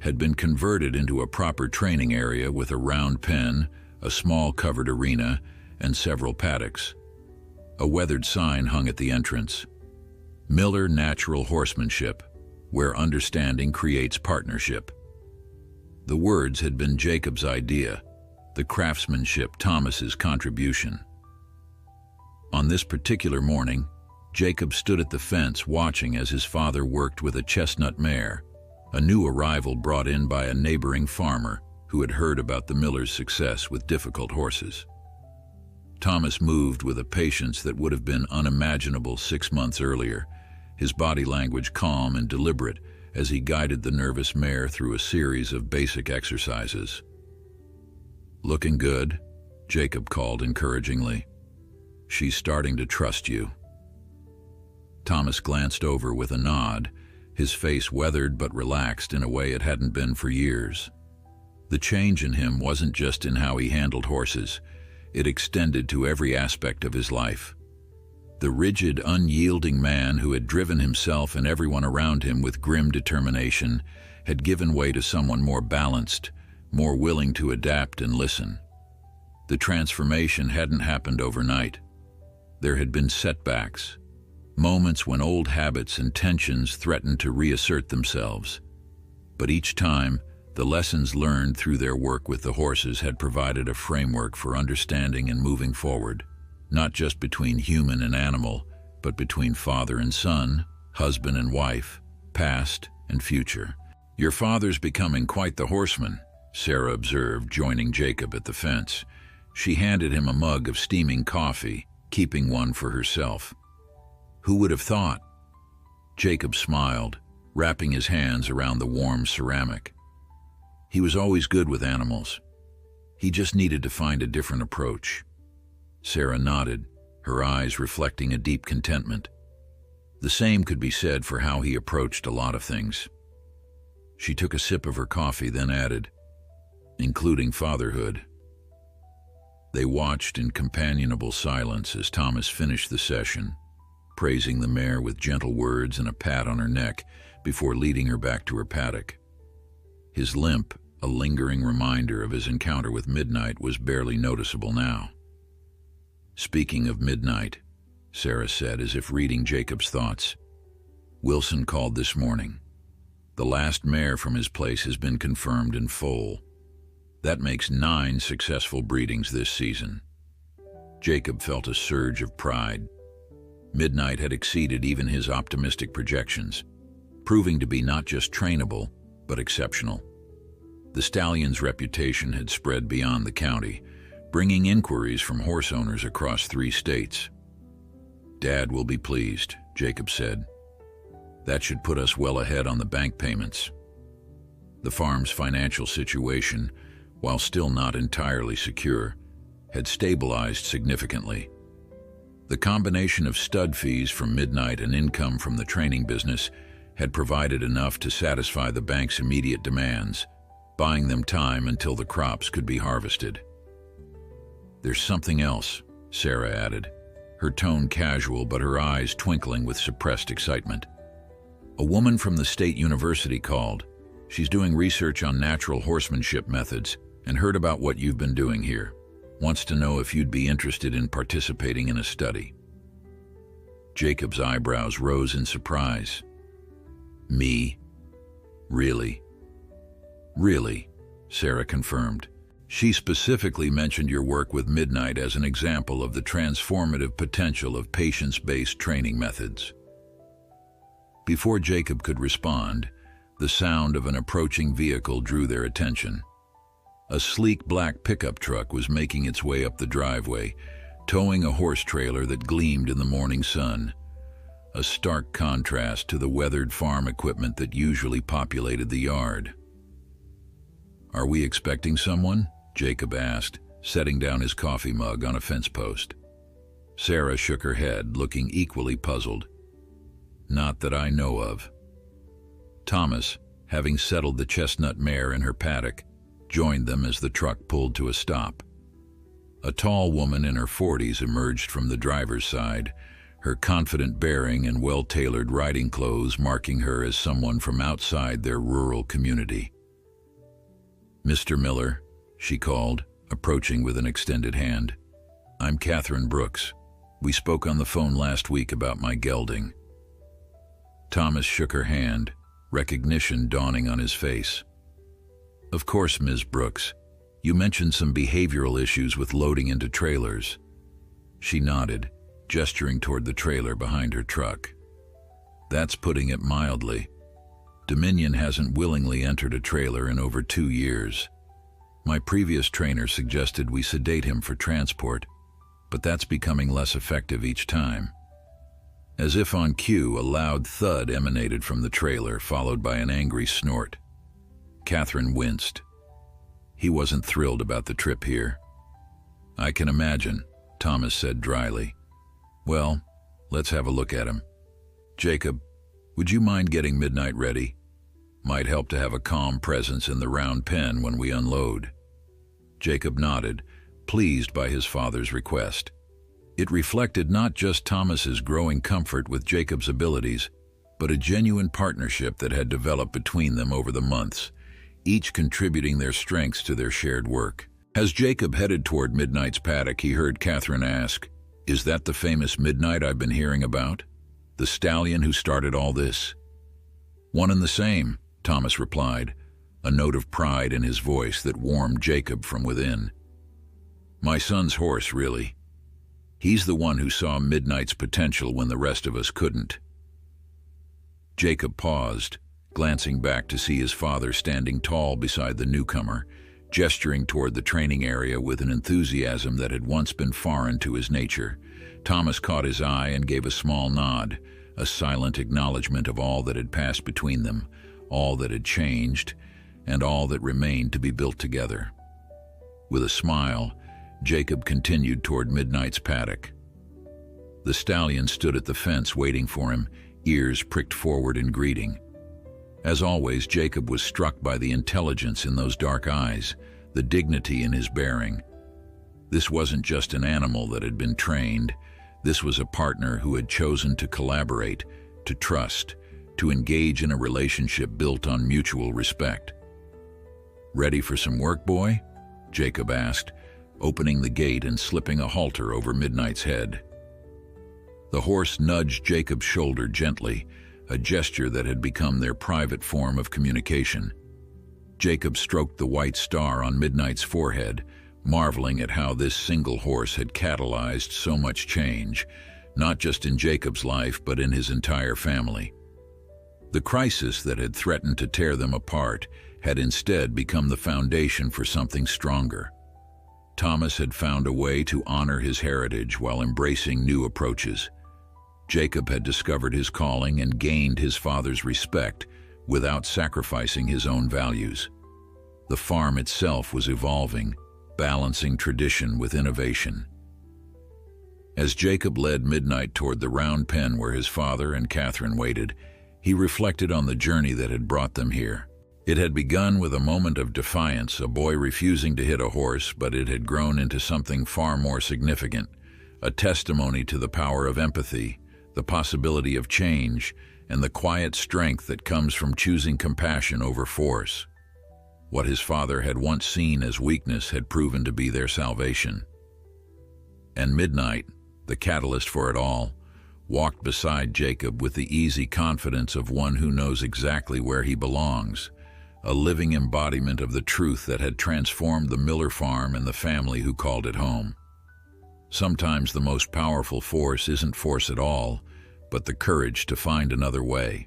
had been converted into a proper training area with a round pen, a small covered arena, and several paddocks. A weathered sign hung at the entrance. "Miller Natural Horsemanship, where understanding creates partnership." The words had been Jacob's idea, the craftsmanship Thomas's contribution. On this particular morning, Jacob stood at the fence watching as his father worked with a chestnut mare, a new arrival brought in by a neighboring farmer who had heard about the Miller's success with difficult horses. Thomas moved with a patience that would have been unimaginable 6 months earlier, his body language calm and deliberate as he guided the nervous mare through a series of basic exercises. "Looking good," Jacob called encouragingly. "She's starting to trust you." Thomas glanced over with a nod, his face weathered but relaxed in a way it hadn't been for years. The change in him wasn't just in how he handled horses, it extended to every aspect of his life. The rigid, unyielding man who had driven himself and everyone around him with grim determination had given way to someone more balanced, more willing to adapt and listen. The transformation hadn't happened overnight. There had been setbacks, moments when old habits and tensions threatened to reassert themselves. But each time, the lessons learned through their work with the horses had provided a framework for understanding and moving forward, not just between human and animal, but between father and son, husband and wife, past and future. "Your father's becoming quite the horseman," Sarah observed, joining Jacob at the fence. She handed him a mug of steaming coffee, keeping one for herself. "Who would have thought?" Jacob smiled, wrapping his hands around the warm ceramic. He was always good with animals. He just needed to find a different approach. Sarah nodded, her eyes reflecting a deep contentment. The same could be said for how he approached a lot of things. She took a sip of her coffee, then added, "including fatherhood." They watched in companionable silence as Thomas finished the session, praising the mare with gentle words and a pat on her neck before leading her back to her paddock. His limp, a lingering reminder of his encounter with Midnight, was barely noticeable now. "Speaking of Midnight," Sarah said, as if reading Jacob's thoughts, "Wilson called this morning. The last mare from his place has been confirmed in foal. That makes 9 successful breedings this season." Jacob felt a surge of pride. Midnight had exceeded even his optimistic projections, proving to be not just trainable, but exceptional. The stallion's reputation had spread beyond the county, bringing inquiries from horse owners across 3 states. "Dad will be pleased," Jacob said. "That should put us well ahead on the bank payments." The farm's financial situation, while still not entirely secure, had stabilized significantly. The combination of stud fees from Midnight and income from the training business had provided enough to satisfy the bank's immediate demands, buying them time until the crops could be harvested. "There's something else," Sarah added, her tone casual but her eyes twinkling with suppressed excitement. "A woman from the state university called. She's doing research on natural horsemanship methods and heard about what you've been doing here. Wants to know if you'd be interested in participating in a study." Jacob's eyebrows rose in surprise. "Me? Really?" "Really," Sarah confirmed. "She specifically mentioned your work with Midnight as an example of the transformative potential of patience-based training methods." Before Jacob could respond, the sound of an approaching vehicle drew their attention. A sleek black pickup truck was making its way up the driveway, towing a horse trailer that gleamed in the morning sun, a stark contrast to the weathered farm equipment that usually populated the yard. "Are we expecting someone?" Jacob asked, setting down his coffee mug on a fence post. Sarah shook her head, looking equally puzzled. "Not that I know of." Thomas, having settled the chestnut mare in her paddock, joined them as the truck pulled to a stop. A tall woman in her 40s emerged from the driver's side, her confident bearing and well-tailored riding clothes marking her as someone from outside their rural community. "Mr. Miller," she called, approaching with an extended hand. "I'm Catherine Brooks. We spoke on the phone last week about my gelding." Thomas shook her hand, recognition dawning on his face. "Of course, Ms. Brooks. You mentioned some behavioral issues with loading into trailers." She nodded, gesturing toward the trailer behind her truck. "That's putting it mildly. Dominion hasn't willingly entered a trailer in over 2 years. My previous trainer suggested we sedate him for transport, but that's becoming less effective each time." As if on cue, a loud thud emanated from the trailer, followed by an angry snort. Catherine winced. He wasn't thrilled about the trip here. "I can imagine," Thomas said dryly. "Well, let's have a look at him. Jacob, would you mind getting Midnight ready? Might help to have a calm presence in the round pen when we unload." Jacob nodded, pleased by his father's request. It reflected not just Thomas's growing comfort with Jacob's abilities, but a genuine partnership that had developed between them over the months, each contributing their strengths to their shared work. As Jacob headed toward Midnight's paddock, he heard Catherine ask, "Is that the famous Midnight I've been hearing about? The stallion who started all this?" "One and the same," Thomas replied, a note of pride in his voice that warmed Jacob from within. "My son's horse, really. He's the one who saw Midnight's potential when the rest of us couldn't." Jacob paused, glancing back to see his father standing tall beside the newcomer, gesturing toward the training area with an enthusiasm that had once been foreign to his nature. Thomas caught his eye and gave a small nod, a silent acknowledgement of all that had passed between them, all that had changed, and all that remained to be built together. With a smile, Jacob continued toward Midnight's paddock. The stallion stood at the fence waiting for him, ears pricked forward in greeting. As always, Jacob was struck by the intelligence in those dark eyes, the dignity in his bearing. This wasn't just an animal that had been trained. This was a partner who had chosen to collaborate, to trust, to engage in a relationship built on mutual respect. "Ready for some work, boy?" Jacob asked, opening the gate and slipping a halter over Midnight's head. The horse nudged Jacob's shoulder gently, a gesture that had become their private form of communication. Jacob stroked the white star on Midnight's forehead, marveling at how this single horse had catalyzed so much change, not just in Jacob's life but in his entire family. The crisis that had threatened to tear them apart had instead become the foundation for something stronger. Thomas had found a way to honor his heritage while embracing new approaches. Jacob had discovered his calling and gained his father's respect without sacrificing his own values. The farm itself was evolving, balancing tradition with innovation. As Jacob led Midnight toward the round pen where his father and Catherine waited, he reflected on the journey that had brought them here. It had begun with a moment of defiance, a boy refusing to hit a horse, but it had grown into something far more significant, a testimony to the power of empathy, the possibility of change, and the quiet strength that comes from choosing compassion over force. What his father had once seen as weakness had proven to be their salvation. And Midnight, the catalyst for it all, walked beside Jacob with the easy confidence of one who knows exactly where he belongs, a living embodiment of the truth that had transformed the Miller farm and the family who called it home. Sometimes the most powerful force isn't force at all, but the courage to find another way.